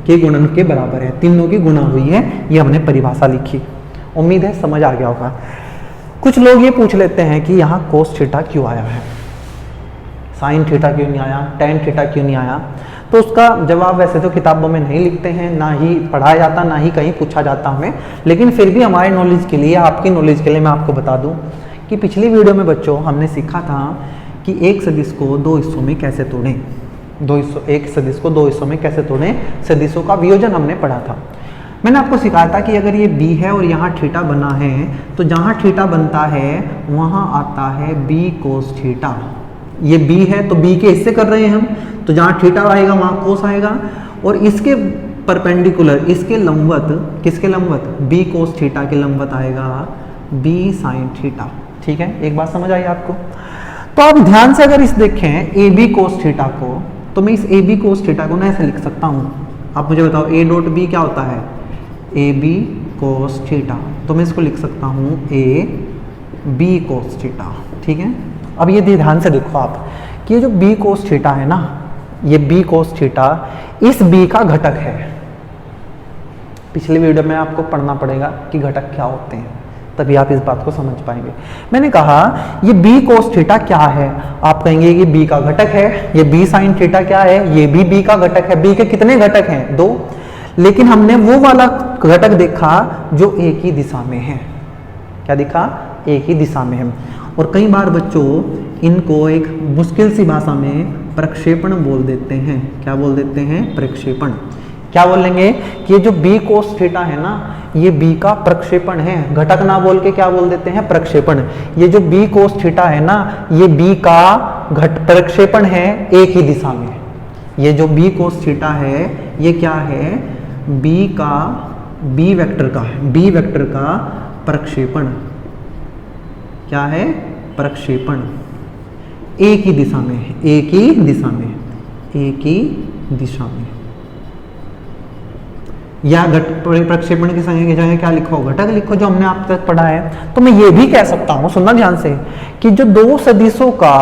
के गुणन के बराबर है। तीनों की गुणा हुई है, ये हमने परिभाषा लिखी। उम्मीद है समझ आ गया होगा। कुछ लोग ये पूछ लेते हैं कि यहाँ कोस थीटा क्यों आया है, साइन थीटा क्यों नहीं आया, टेन थीटा क्यों नहीं आया। तो उसका जवाब वैसे तो किताबों में नहीं लिखते हैं, ना ही पढ़ाया जाता, ना ही कहीं पूछा जाता हमें, लेकिन फिर भी हमारे नॉलेज के लिए, आपकी नॉलेज के लिए मैं आपको बता दूं कि पिछली वीडियो में बच्चों हमने सीखा था कि एक सदिश को दो हिस्सों में कैसे तोड़ें, एक सदिश को दो हिस्सों में कैसे तोड़ें, सदिशों का वियोजन हमने पढ़ा था। मैंने आपको सिखाया था कि अगर ये B है और यहाँ थीटा बना है, तो जहाँ थीटा बनता है वहाँ आता है B कोस थीटा। ये B है तो B के हिस्से कर रहे हैं हम, तो जहाँ थीटा आएगा वहाँ कोस आएगा, और इसके परपेंडिकुलर, इसके लंबवत, किसके लंबवत, B कोस थीटा के लंबवत आएगा B साइन थीटा। ठीक है, एक बात समझ आई आपको। तो आप ध्यान से अगर इस देखें ए बी कोस थीटा को, तो मैं इस ए बी कोस थीटा को ना ऐसे लिख सकता हूँ। आप मुझे बताओ ए डॉट बी क्या होता है, ए बी कोस थीटा, तो मैं इसको लिख सकता हूँ ए बी कोस थीटा। ठीक है, अब ये ध्यान से देखो आप कि ये जो बी कोस थीटा है ना, ये बी कोस थीटा इस बी का घटक है। पिछले वीडियो में आपको पढ़ना पड़ेगा कि घटक क्या होते हैं, तभी आप इस बात को समझ पाएंगे। मैंने कहा ये बी कोस थीटा क्या है, आप कहेंगे कि बी का घटक है। ये बी साइन थीटा क्या है, ये भी बी का घटक है। बी के कितने घटक हैं, 2, लेकिन हमने वो वाला घटक देखा जो एक ही दिशा में है। क्या दिखा, एक ही दिशा में है। और कई बार बच्चों इनको एक मुश्किल सी भाषा में प्रक्षेपण बोल देते हैं। क्या बोल देते हैं, प्रक्षेपण। क्या बोलेंगे कि ये जो बी कोस थीटा है ना, ये बी का प्रक्षेपण है। घटक ना बोल के क्या बोल देते हैं, प्रक्षेपण। ये जो बी कोस थीटा है ना, ये बी का प्रक्षेपण है एक ही दिशा में। ये जो बी कोस थीटा है ये क्या है, बी का, बी वेक्टर का, बी वेक्टर का प्रक्षेपण। क्या है, प्रक्षेपण। एक ही दिशा में, एक ही दिशा में, एक ही दिशा में। या प्रक्षेपण की संज्ञा की जगह क्या लिखो, घटक लिखो, जो हमने आप तक पढ़ा है। तो मैं ये भी कह सकता हूं, सुनना ध्यान से, कि जो दो सदिशों का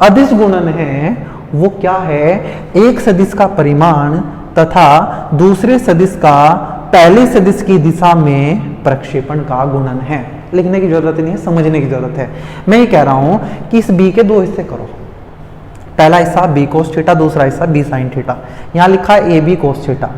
अदिश गुणन है वो क्या है, एक सदिश का परिमाण तथा दूसरे सदिश का पहले सदिश की दिशा में प्रक्षेपण का गुणन है। लिखने की जरूरत नहीं है, समझने की जरूरत है। मैं ये कह रहा हूं कि इस बी के 2 हिस्से करो। पहला हिस्सा बी कोस थीटा, दूसरा हिस्सा बी साइन थीटा। यहां लिखा है ए बी कोस थीटा।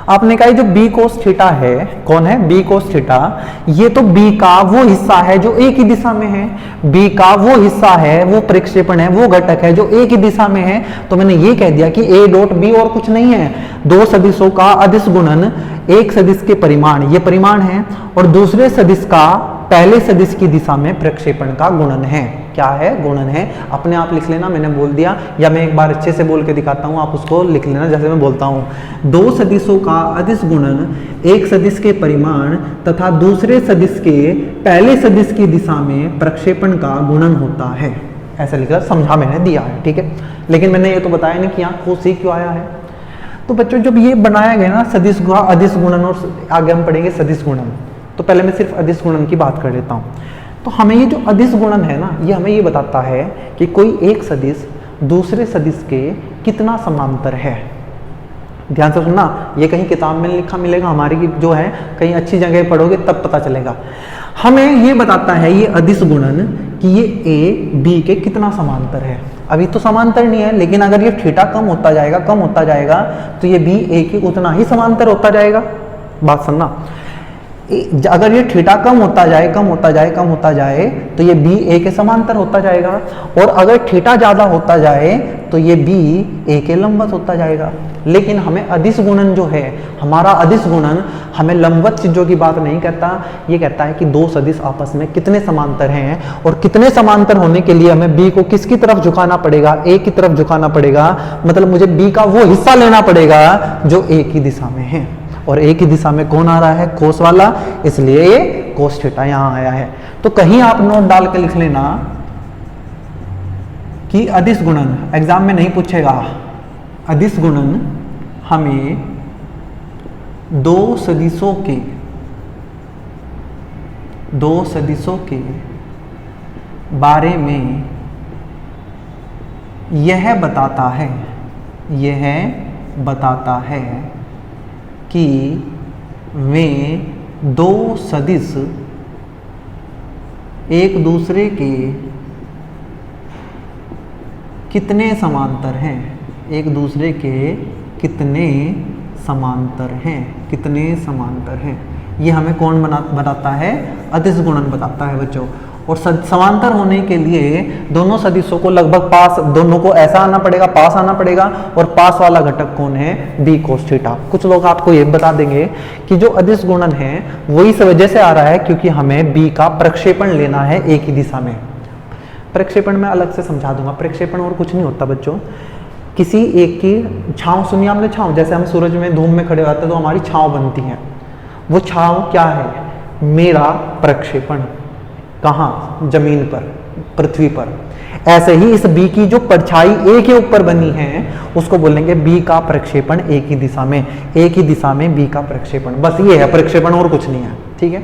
आपने कहा जो बी कोस थीटा है, कौन है, बी कोस थीटा, ये तो बी का वो हिस्सा है जो एक ही दिशा में है। बी का वो हिस्सा है, वो प्रक्षेपण है, वो घटक है जो एक ही दिशा में है। तो मैंने ये कह दिया कि ए डॉट बी और कुछ नहीं है, दो सदिशों का अदिश गुणन, एक सदिश के परिमाण, ये परिमाण है, और दूसरे सदिश का पहले सदिश की दिशा में प्रक्षेपण का गुणन है। क्या है, गुणन है। अपने आप लिख लेना, मैंने बोल दिया, या मैं एक बार अच्छे से बोल के दिखाता हूं, आप उसको लिख लेना जैसे मैं बोलता हूं। दो सदिशों का अदिश गुणन, एक सदिश के परिमाण तथा दूसरे सदिश के पहले सदिश की दिशा में प्रक्षेपण का गुणन होता है। ऐसा लिखकर समझा मैंने दिया है, ठीक है। लेकिन मैंने ये तो बताया नहीं कि यहाँ कोस ही क्यों आया है। तो बच्चों जब ये बनाया गया ना सदिश का अदिश गुणन, और आगे हम पढ़ेंगे सदिश गुणन, तो पहले मैं सिर्फ अदिश गुणन की बात कर लेता हूँ। तो हमें ये जो अदिश गुणन है ना, ये हमें ये बताता है कि कोई एक सदिश दूसरे सदिश के कितना समांतर है। ध्यान से सुनना, ये कहीं किताब में लिखा मिलेगा, हमारी जो है कहीं अच्छी जगह पढ़ोगे तब पता चलेगा। हमें ये बताता है ये अदिश गुणन कि ये ए बी के कितना समांतर है। अभी तो समांतर नहीं है, लेकिन अगर ये थीटा कम होता जाएगा तो ये बी ए के उतना ही समांतर होता जाएगा। बात सुनना, अगर ये थीटा कम होता जाए तो ये बी ए के समांतर होता जाएगा, और अगर थीटा ज्यादा होता जाए तो ये बी ए के लंबवत होता जाएगा। लेकिन हमें अदिश गुणन जो है, हमारा अदिश गुणन हमें लंबवत चीजों की बात नहीं कहता, ये कहता है कि दो सदिश आपस में कितने समांतर हैं, और कितने समांतर होने के लिए हमें बी को किसकी तरफ झुकाना पड़ेगा, ए की तरफ झुकाना पड़ेगा। मतलब मुझे बी का वो हिस्सा लेना पड़ेगा जो ए की दिशा में है, और एक ही दिशा में कौन आ रहा है, कोस वाला, इसलिए ये कोस थीटा यहां आया है। तो कहीं आप नोट डाल के लिख लेना कि अदिश गुणन, एग्जाम में नहीं पूछेगा, अदिश गुणन हमें दो सदिशों के बारे में यह बताता है कि वे दो सदिश एक दूसरे के कितने समांतर हैं, एक दूसरे के कितने समांतर हैं, ये हमें कौन बताता है, अदिश गुणन बताता है बच्चों। और समांतर होने के लिए दोनों सदिशों को लगभग पास, दोनों को ऐसा आना पड़ेगा, पास आना पड़ेगा, और पास वाला घटक कौन है, बी कोस थीटा। कुछ लोग आपको ये बता देंगे कि जो अदिश गुणन है वो इस वजह से आ रहा है क्योंकि हमें बी का प्रक्षेपण लेना है एक ही दिशा में। प्रक्षेपण मैं अलग से समझा दूंगा। प्रक्षेपण और कुछ नहीं होता बच्चों, किसी एक की छांव, सुनिए हमने छांव, जैसे हम सूरज में धूप में खड़े होते हैं तो हमारी छांव बनती है, वो छांव क्या है, मेरा प्रक्षेपण। कहाँ, जमीन पर, पृथ्वी पर। ऐसे ही इस बी की जो परछाई ए के ऊपर बनी है उसको बोलेंगे बी का प्रक्षेपण एक ही दिशा में, एक ही दिशा में बी का प्रक्षेपण, बस ये है प्रक्षेपण और कुछ नहीं है। ठीक है,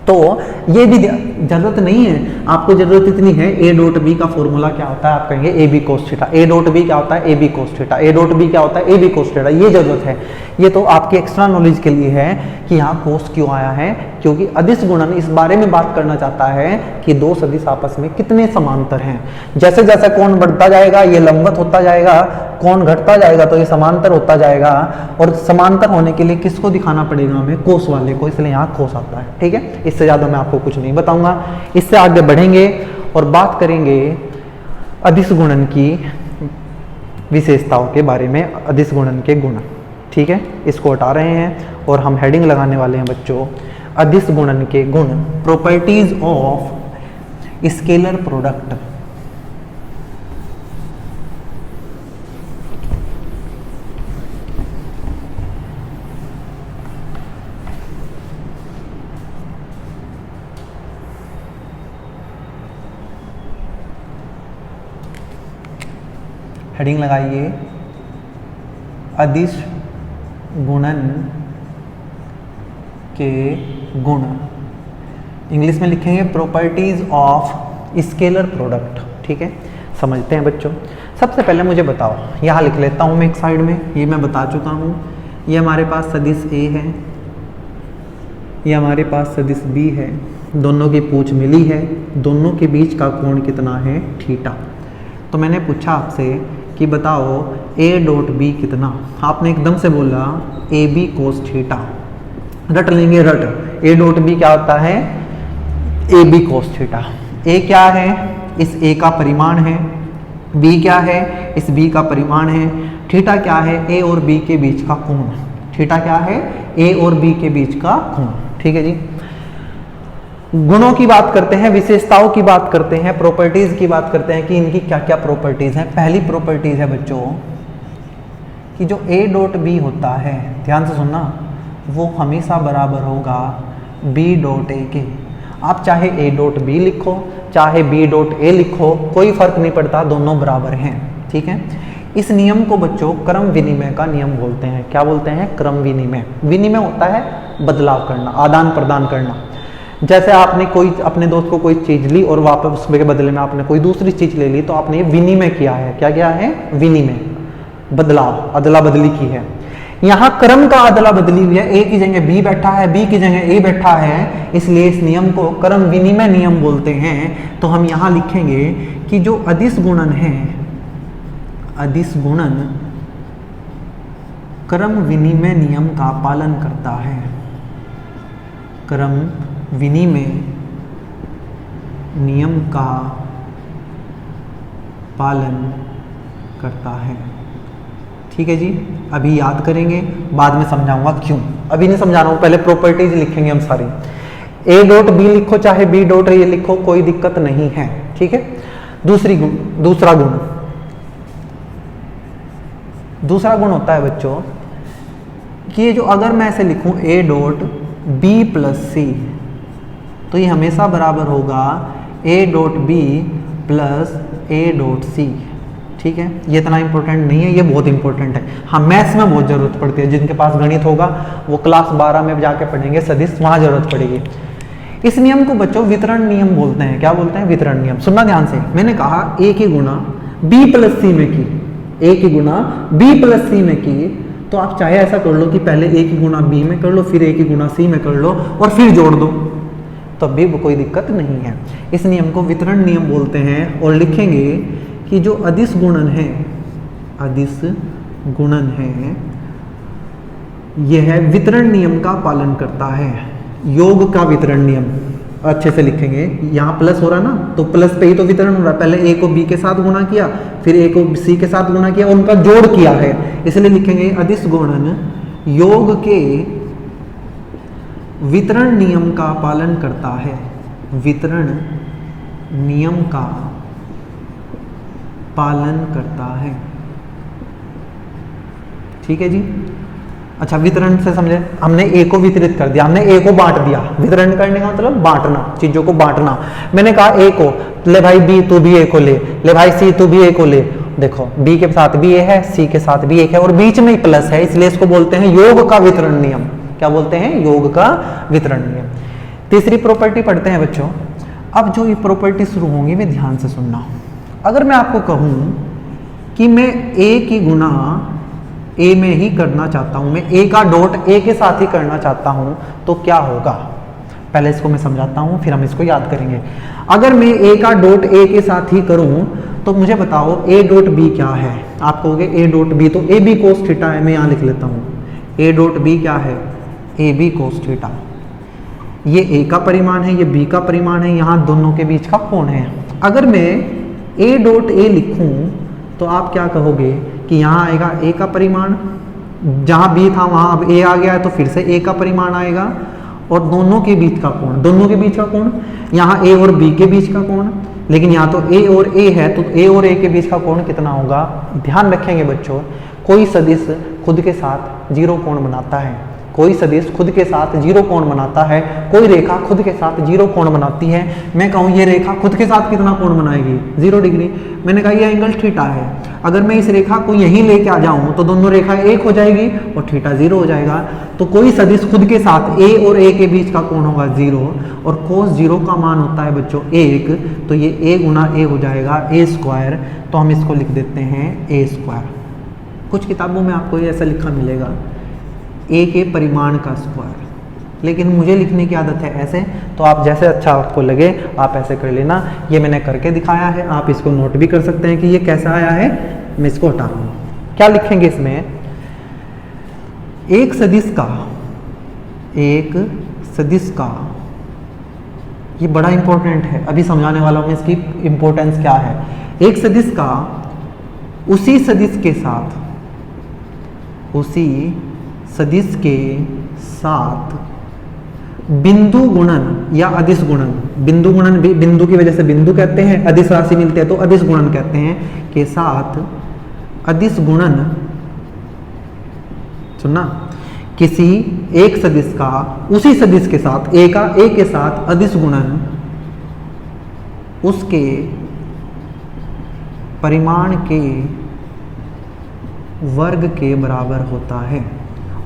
तो ये भी जरूरत नहीं है, आपको जरूरत इतनी है ए डॉट बी का फॉर्मूला क्या होता है, आप कहेंगे A B cos theta, A dot B क्या होता है A B cos theta, A dot B क्या होता है ए बी कोस थीटा, ये जरूरत है। ये तो आपकी एक्स्ट्रा नॉलेज के लिए है कि यहाँ कोस क्यों आया है, क्योंकि अदिश गुणन इस बारे में बात करना चाहता है कि दो सदिश आपस में कितने समांतर हैं। जैसे जैसे कोण बढ़ता जाएगा ये लंबवत होता जाएगा, कोण घटता जाएगा तो ये समांतर होता जाएगा, और समांतर होने के लिए किसको दिखाना पड़ेगा हमें, कोस वाले को, इसलिए यहाँ कोस आता है। ठीक है, इससे ज्यादा मैं आपको कुछ नहीं बताऊंगा। इससे आगे बढ़ेंगे और बात करेंगे अदिश गुणन की विशेषताओं के बारे में, अदिश गुणन के गुण। ठीक है, इसको हटा रहे हैं और हम हेडिंग लगाने वाले हैं बच्चों, अदिश गुणन के गुण, properties of scalar product. Heading लगाइए, अदिश गुणन के गुण। इंग्लिश में लिखेंगे प्रॉपर्टीज ऑफ स्केलर प्रोडक्ट। ठीक है, समझते हैं बच्चों। सबसे पहले मुझे बताओ, यहाँ लिख लेता हूँ मैं एक साइड में, ये मैं बता चुका हूँ, ये हमारे पास सदिश ए है, ये हमारे पास सदिश बी है, दोनों की पूंछ मिली है, दोनों के बीच का कोण कितना है थीटा। तो मैंने पूछा आपसे कि बताओ ए डॉट बी कितना, आपने एकदम से बोला ए बी कोस थीटा, रट लेंगे रट, ए डॉट बी क्या होता है ए बी कोस थीटा। ए क्या है, इस ए का परिमाण है, बी क्या है, इस बी का परिमाण है, थीटा क्या है, ए और बी के बीच का कोण, थीटा क्या है ए और बी के बीच का कोण। ठीक है जी, गुणों की बात करते हैं, विशेषताओं की बात करते हैं, प्रॉपर्टीज की बात करते हैं कि इनकी क्या क्या प्रॉपर्टीज हैं। पहली प्रॉपर्टीज है बच्चों कि जो ए डॉट बी होता है, ध्यान से सुनना, वो हमेशा बराबर होगा बी डॉट ए के। आप चाहे ए डॉट बी लिखो चाहे बी डॉट ए लिखो, कोई फर्क नहीं पड़ता, दोनों बराबर हैं। ठीक है, इस नियम को बच्चों क्रम विनिमय का नियम बोलते हैं। क्या बोलते हैं, क्रम विनिमय। विनिमय होता है बदलाव करना, आदान प्रदान करना। जैसे आपने कोई अपने दोस्त को कोई चीज ली और वापस उसके बदले में आपने कोई दूसरी चीज ले ली, तो आपने विनिमय किया है। क्या किया है, विनिमय, बदलाव, अदला बदली की है। यहाँ क्रम का अदला बदली हुई है, ए की जगह बी बैठा है, बी की जगह ए बैठा है, इसलिए इस नियम को क्रम विनिमय नियम बोलते हैं। तो हम यहाँ लिखेंगे कि जो अदिश गुणन है, अदिश गुणन क्रम विनिमय नियम का पालन करता है, क्रम विनिमय नियम का पालन करता है। ठीक है जी, अभी याद करेंगे, बाद में समझाऊंगा क्यों, अभी नहीं समझा रहा हूं, पहले प्रॉपर्टीज लिखेंगे हम सारी। ए डॉट बी लिखो चाहे बी डॉट ए लिखो, कोई दिक्कत नहीं है। ठीक है, दूसरा गुण होता है बच्चों कि ये जो, अगर मैं ऐसे लिखूं A dot B plus C, तो ये हमेशा बराबर होगा A dot B plus A dot C. ठीक है, ये इतना इंपॉर्टेंट नहीं है, ये बहुत इंपॉर्टेंट है। हाँ, मैथ्स में बहुत जरूरत पड़ती है, जिनके पास गणित होगा वो क्लास 12 में जाके पढ़ेंगे सदिश, वहां जरूरत पड़ेगी। इस नियम को बच्चों वितरण नियम बोलते हैं। क्या बोलते हैं, वितरण नियम। सुनना ध्यान से, मैंने कहा ए की गुणा बी प्लस सी में की, ए की गुणा बी प्लस सी में की, तो आप चाहे ऐसा कर लो कि पहले ए की गुणा बी में कर लो, फिर ए की गुणा सी में कर लो और फिर जोड़ दो, तब भी कोई दिक्कत नहीं है। इस नियम को वितरण नियम बोलते हैं। और लिखेंगे कि जो अदिश गुणन है, अदिश गुणन है, यह वितरण नियम का पालन करता है, योग का वितरण नियम। अच्छे से लिखेंगे, यहाँ प्लस हो रहा ना, तो प्लस पे ही तो वितरण हो रहा है। पहले ए को बी के साथ गुणा किया, फिर ए को सी के साथ गुणा किया, उनका जोड़ किया है, इसलिए लिखेंगे अदिश गुणन योग के वितरण नियम का पालन करता है, वितरण नियम का पालन करता है। ठीक है जी, अच्छा, वितरण से समझे, हमने ए को वितरित कर दिया, हमने ए को बांट दिया। वितरण करने का मतलब बांटना, चीजों को बांटना। मैंने कहा ए को, ले भाई बी तू भी ए को ले भाई सी तू भी ए को ले। देखो बी के साथ भी ए है, सी के साथ भी एक है और बीच में ही प्लस है, इसलिए इसको बोलते हैं योग का वितरण नियम। क्या बोलते हैं? योग का वितरण नियम। तीसरी प्रॉपर्टी पढ़ते हैं बच्चों। अब जो ये प्रॉपर्टी शुरू होंगी वे ध्यान से सुनना। अगर मैं आपको कहूं कि मैं ए की गुना ए में ही करना चाहता हूं, मैं ए का डॉट ए के साथ ही करना चाहता हूं, तो क्या होगा? पहले इसको मैं समझाता हूं, फिर हम इसको याद करेंगे। अगर मैं ए का डॉट ए के साथ ही करूं तो मुझे बताओ ए डॉट बी क्या है? आप कहोगे ए डॉट बी, तो ए बी कोस थीटा है। मैं यहां लिख लेता हूं, ए डॉट बी क्या है? A B cos theta. ये ए का परिमाण है, ये बी का परिमाण है, यहां दोनों के बीच का कोण है। अगर मैं ए डॉट ए लिखूं तो आप क्या कहोगे कि यहाँ आएगा ए का परिमाण, जहाँ बी था वहाँ अब ए आ गया है तो फिर से ए का परिमाण आएगा, और दोनों के बीच का कोण, दोनों के बीच का कोण, यहाँ ए और बी के बीच का कोण, लेकिन यहाँ तो ए और ए है तो ए और ए के बीच का कोण कितना होगा? ध्यान रखेंगे बच्चों, कोई सदिश खुद के साथ जीरो कोण बनाता है, कोई सदिश खुद के साथ जीरो कोण बनाता है, कोई रेखा खुद के साथ जीरो कोण बनाती है। मैं कहूँ ये रेखा खुद के साथ कितना कोण बनाएगी? 0 डिग्री। मैंने कहा ये एंगल थीटा है। अगर मैं इस रेखा को यहीं लेके आ जाऊं तो दोनों रेखा एक हो जाएगी और थीटा 0 हो जाएगा। तो कोई सदिश खुद के साथ ए और ए के बीच का कोण होगा 0, और कोस 0 का मान होता है बच्चों 1, तो ये a गुना ए हो जाएगा a स्क्वायर। तो हम इसको लिख देते हैं a स्क्वायर। कुछ किताबों में आपको ये ऐसा लिखा मिलेगा ए के परिमाण का स्क्वायर, लेकिन मुझे लिखने की आदत है ऐसे, तो आप जैसे अच्छा आपको लगे आप ऐसे कर लेना। ये मैंने करके दिखाया है, आप इसको नोट भी कर सकते हैं कि ये कैसा आया है। मैं इसको हटा दूँ। क्या लिखेंगे इसमें? एक सदिश का, ये बड़ा इंपॉर्टेंट है, अभी समझाने वाला हूँ इसकी इंपॉर्टेंस क्या है। एक सदिश का उसी सदिश के साथ बिंदु गुणन या अदिश गुणन, बिंदु गुणन भी बिंदु की वजह से बिंदु कहते हैं, अदिश राशि मिलते हैं तो अदिश गुणन कहते हैं, के साथ अदिश गुणन, सुनना, किसी एक सदिश का उसी सदिश के साथ ए के साथ अदिश गुणन उसके परिमाण के वर्ग के बराबर होता है।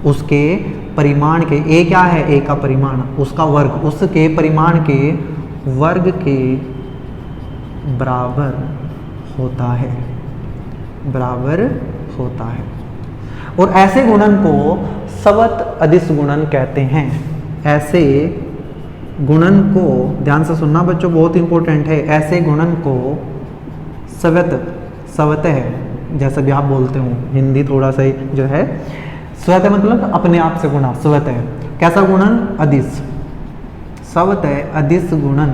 उसके परिमाण के, ए क्या है? ए का परिमाण, उसका वर्ग, उसके परिमाण के वर्ग के बराबर होता है, बराबर होता है। और ऐसे गुणन को सवत अदिश गुणन कहते हैं। ऐसे गुणन को, ध्यान से सुनना बच्चों, बहुत इंपॉर्टेंट है। ऐसे गुणन को सवत है, जैसा भी आप बोलते हो, हिंदी थोड़ा सा जो है, स्वत मतलब अपने आप से गुणा, स्वत है। कैसा गुणन? अदिश। स्वत अदिश गुणन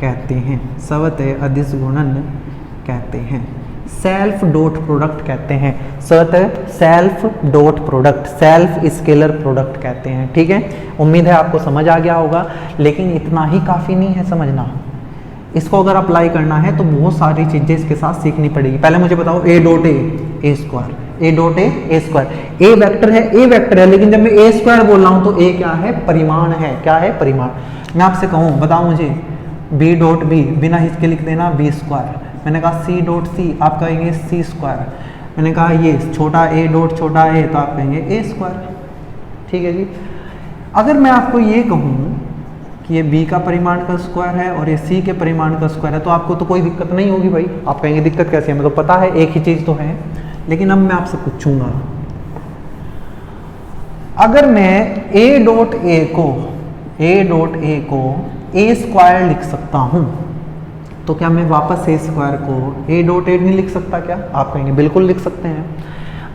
कहते हैं, स्वत अदिश गुणन कहते हैं, सेल्फ डॉट प्रोडक्ट कहते हैं। स्वत self dot product, self scalar product कहते हैं। ठीक है, उम्मीद है आपको समझ आ गया होगा, लेकिन इतना ही काफ़ी नहीं है समझना। इसको अगर अप्लाई करना है तो बहुत सारी चीज़ें इसके साथ सीखनी पड़ेगी। पहले मुझे बताओ ए dot A square, A dot A square, A vector है, लेकिन जब मैं ए स्क्वायर बोल रहा हूँ तो ए क्या है? परिमाण है। क्या है? परिमाण। मैं आपसे कहूँ, बताओ मुझे बी डॉट बी, बिना इसके लिख देना बी स्क्वायर। मैंने कहा सी डॉट सी, आप कहेंगे सी स्क्वायर। मैंने कहा ये छोटा ए डॉट छोटा ए, तो आप कहेंगे ए स्क्वायर। ठीक है जी। अगर मैं आपको ये कहूँ कि ये b का परिमाण का स्क्वायर है और ये c के परिमाण का स्क्वायर है, तो आपको तो कोई दिक्कत नहीं होगी भाई। आप कहेंगे दिक्कत कैसी है? मतलब पता है एक ही चीज़ तो है। लेकिन अब मैं आपसे पूछूंगा, अगर मैं a डॉट ए को a स्क्वायर लिख सकता हूँ, तो क्या मैं वापस a स्क्वायर को a डॉट ए नहीं लिख सकता क्या? आप कहेंगे बिल्कुल लिख सकते हैं।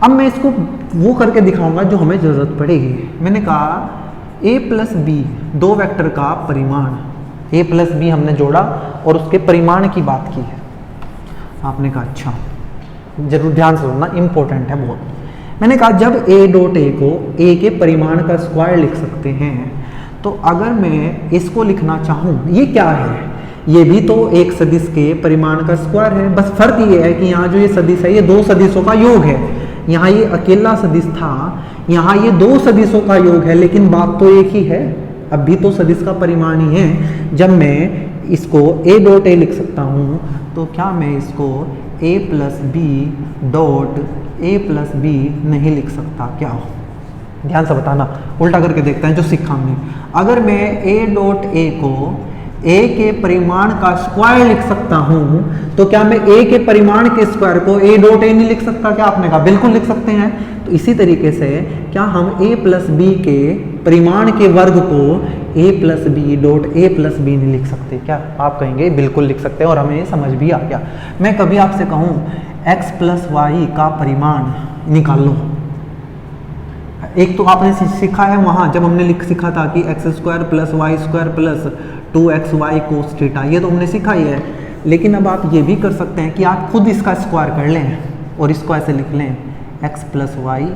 अब मैं इसको वो करके दिखाऊंगा जो हमें ज़रूरत पड़ेगी। मैंने कहा a प्लस बी, दो वेक्टर का परिमाण, a प्लस बी हमने जोड़ा और उसके परिमाण की बात की है। आपने कहा अच्छा, जरूर ध्यान से सुनना, इंपॉर्टेंट है बहुत। मैंने कहा जब a डॉट ए को a के परिमाण का स्क्वायर लिख सकते हैं, तो अगर मैं इसको लिखना चाहूँ, ये क्या है? ये भी तो एक सदिश के परिमाण का स्क्वायर है, बस फर्क ये है कि यहाँ जो ये सदिश है ये दो सदिशों का योग है। यहाँ ये अकेला सदिश था, यहाँ ये दो सदिशों का योग है, लेकिन बात तो एक ही है, अब भी तो सदिश का परिमाण ही है। जब मैं इसको a डॉट ए लिख सकता हूँ, तो क्या मैं इसको a plus B dot A plus B नहीं लिख सकता क्या? ध्यान से बताना, उल्टा करके देखते हैं जो सीखा हमने। अगर मैं a डॉट ए को a के परिमाण का स्क्वायर लिख सकता हूं, तो क्या मैं a के परिमाण के स्क्वायर को a डॉट ए नहीं लिख सकता क्या? आपने कहा बिल्कुल लिख सकते हैं। तो इसी तरीके से क्या हम a प्लस बी के परिमाण के वर्ग को a plus B dot A plus B नहीं लिख सकते क्या? आप कहेंगे बिल्कुल लिख सकते हैं, और हमें ये समझ भी आ गया। मैं कभी आपसे कहूँ x प्लस वाई का परिमाण निकाल लो, एक तो आपने सीखा है वहाँ जब हमने सीखा था कि X square plus Y square plus 2xy cos theta, ये तो हमने सीखा ही है। लेकिन अब आप ये भी कर सकते हैं कि आप खुद इसका स्क्वायर कर लें और इसको ऐसे लिख लें x plus Y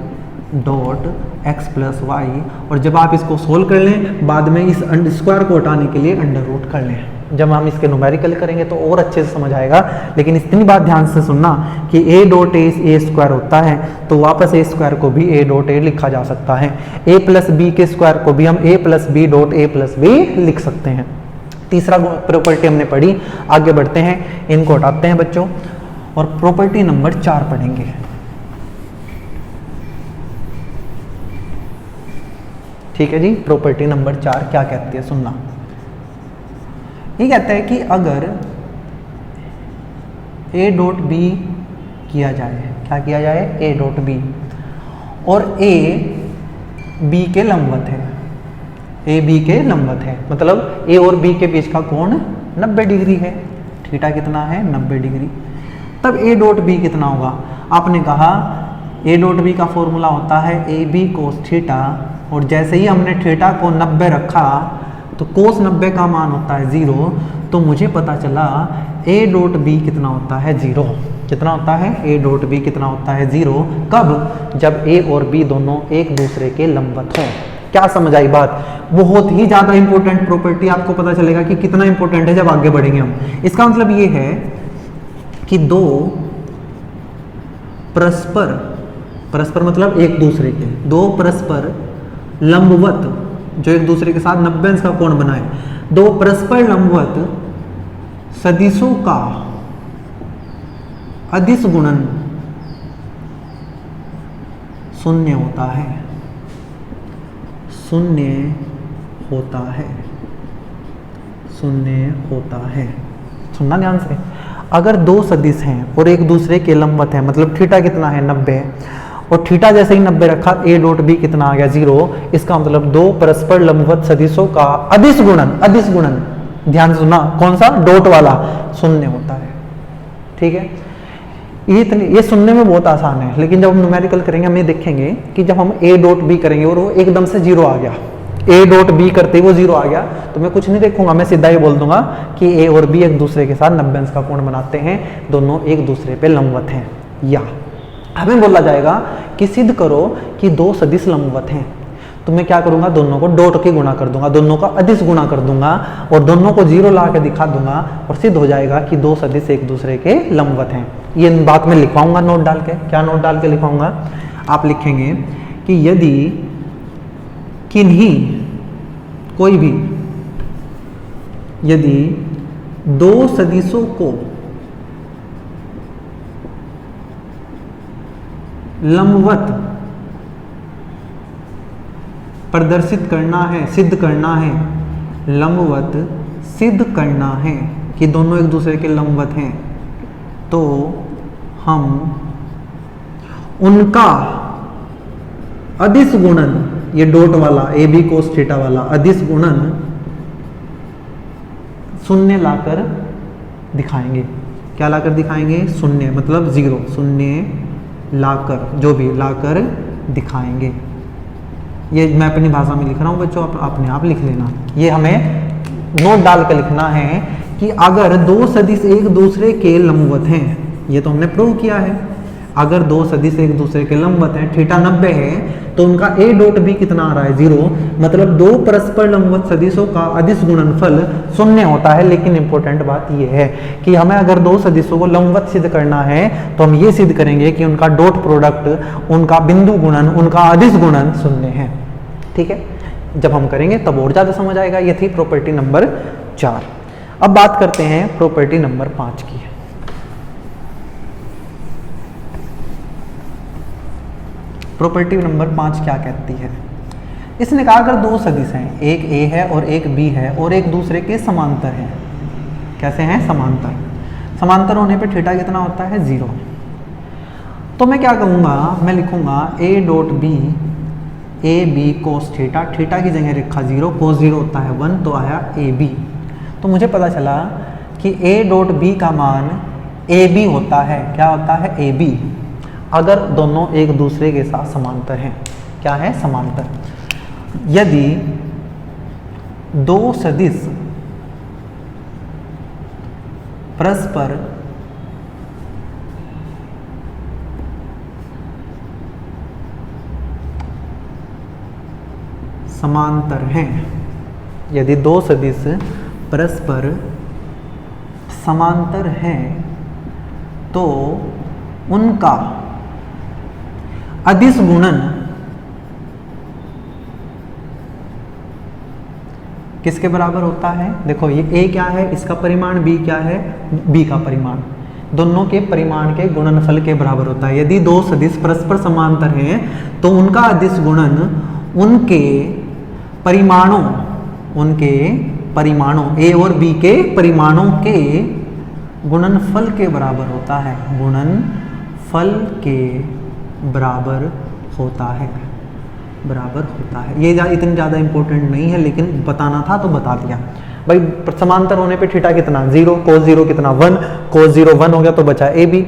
dot X plus Y, और जब आप इसको सोल्व कर लें बाद में इस स्क्वायर को हटाने के लिए अंडर रूट कर लें। जब हम इसके न्यूमेरिकल करेंगे तो और अच्छे से समझ आएगा। लेकिन इतनी बात ध्यान से सुनना कि a डॉट ए स्क्वायर होता है, तो वापस a स्क्वायर को भी a डॉट ए लिखा जा सकता है। a प्लस बी के स्क्वायर को भी हम a plus B dot A plus B लिख सकते हैं। तीसरा प्रॉपर्टी हमने पढ़ी, आगे बढ़ते हैं, इनको हटाते हैं बच्चों और प्रॉपर्टी नंबर 4 पढ़ेंगे। ठीक है जी, प्रॉपर्टी नंबर 4 क्या कहती है सुनना। ये कहता है कि अगर a डॉट बी किया जाए, क्या किया जाए? a डॉट बी, और a b के लंबवत है, a b के लंबवत है, मतलब a और b के बीच का कोण 90 डिग्री है, थीटा कितना है? 90 डिग्री। तब a डॉट बी कितना होगा? आपने कहा a डॉट बी का फॉर्मूला होता है ए बी कोस थीटा, और जैसे ही हमने थीटा को 90 रखा तो कोस 90 का मान होता है 0, तो मुझे पता चला a डॉट बी कितना होता है? 0। कितना होता है? a डॉट बी कितना होता है? 0। कब? जब a और b दोनों एक दूसरे के लंबवत हों। क्या समझ आई बात? बहुत ही ज़्यादा इंपॉर्टेंट प्रॉपर्टी, आपको पता चलेगा कि कितना इंपॉर्टेंट है जब आगे बढ़ेंगे हम। इसका मतलब ये है कि दो परस्पर मतलब एक दूसरे के, दो परस्पर लंबवत जो एक दूसरे के साथ 90 अंश का कोण बनाए, दो परस्पर लंबवत सदिशों का अदिश गुणन शून्य होता है, शून्य होता है, शून्य होता है। सुनना ध्यान से, अगर दो सदिश हैं और एक दूसरे के लंबवत है, मतलब थीटा कितना है? 90, और थीटा जैसे ही 90 रखा a डॉट बी कितना आ गया? 0। इसका मतलब दो परस्पर लंबवत सदिशों का अदिश गुणन, ध्यान से सुनना, कौन सा? डॉट वाला, शून्य होता है। ठीक है, ये सुनने में बहुत आसान है, लेकिन जब हम न्यूमेरिकल करेंगे हम ये देखेंगे कि जब हम a डॉट बी करेंगे और वो एकदम से 0 आ गया, a डॉट बी करते ही वो 0 आ गया, तो मैं कुछ नहीं देखूंगा, मैं सीधा ही बोल दूंगा कि a और b एक दूसरे के साथ 90 अंश का कोण बनाते हैं, दोनों एक दूसरे पे लंबवत हैं। या हमें बोला जाएगा कि सिद्ध करो कि दो सदिश लंबवत हैं, तो मैं क्या करूंगा? दोनों को डॉट के गुणा कर दूंगा, दोनों का अदिश गुणा कर दूंगा और दोनों को 0 ला के दिखा दूंगा, और सिद्ध हो जाएगा कि दो सदिश एक दूसरे के लंबवत हैं। ये बात मैं लिखवाऊंगा नोट डाल के। क्या नोट डाल के लिखवाऊंगा? आप लिखेंगे कि यदि किन्हीं कोई भी यदि दो सदिशों को लंबवत प्रदर्शित करना है, सिद्ध करना है, लंबवत सिद्ध करना है कि दोनों एक दूसरे के लंबवत हैं, तो हम उनका अदिश गुणन, ये डॉट वाला ए बी कोस थीटा वाला अदिश गुणन शून्य लाकर दिखाएंगे। क्या लाकर दिखाएंगे? शून्य, मतलब 0, शून्य लाकर, जो भी लाकर दिखाएंगे। ये मैं अपनी भाषा में लिख रहा हूँ बच्चों, आप अपने आप लिख लेना। ये हमें नोट डाल कर लिखना है कि अगर दो सदिश एक दूसरे के लंबवत हैं, ये तो हमने प्रूव किया है, अगर दो सदिश एक दूसरे के लंबवत हैं, थीटा 90 है, तो उनका ए डॉट बी कितना आ रहा है 0, मतलब दो परस्पर लंबवत सदिशों का अदिश गुणनफल 0 होता है। लेकिन इंपॉर्टेंट बात यह है कि हमें अगर दो सदिशों को लंबवत सिद्ध करना है तो हम ये सिद्ध करेंगे कि उनका डॉट प्रोडक्ट, उनका बिंदु गुणन, उनका अदिश गुणन 0 है। ठीक है, जब हम करेंगे तब और ज्यादा समझ आएगा। ये थी प्रॉपर्टी नंबर 4। अब बात करते हैं प्रॉपर्टी नंबर 5 की। प्रॉपर्टी नंबर 5 क्या कहती है? इसने कहा अगर दो सदिश हैं, एक ए है और एक बी है और एक दूसरे के समांतर हैं। कैसे हैं? समांतर। समांतर होने पे थीटा कितना होता है? 0। तो मैं क्या करूँगा, मैं लिखूँगा A dot B, A B cos theta, theta की जगह रखा 0, कोस 0 होता है 1, तो आया ए बी। तो मुझे पता चला कि ए डॉट बी का मान ए बी होता है। क्या होता है? ए बी, अगर दोनों एक दूसरे के साथ समांतर हैं। क्या है? समांतर। यदि दो सदिश परस्पर समांतर हैं, यदि दो सदिश परस्पर समांतर हैं तो उनका अदिश गुणन किसके बराबर होता है? देखो ये ए क्या है, इसका परिमाण, बी क्या है, बी का परिमाण, दोनों के परिमाण के गुणनफल के बराबर होता है। यदि दो सदिश परस्पर समांतर हैं तो उनका अदिश गुणन उनके परिमाणों ए और बी के परिमाणों के गुणनफल के बराबर होता है। गुणनफल के बराबर होता है, बराबर होता है। ये इतनी ज़्यादा इंपॉर्टेंट नहीं है, लेकिन बताना था तो बता दिया। भाई समांतर होने पे थीटा कितना? 0, कोस 0 कितना? 1, कोस 0 1 हो गया तो बचा ए बी।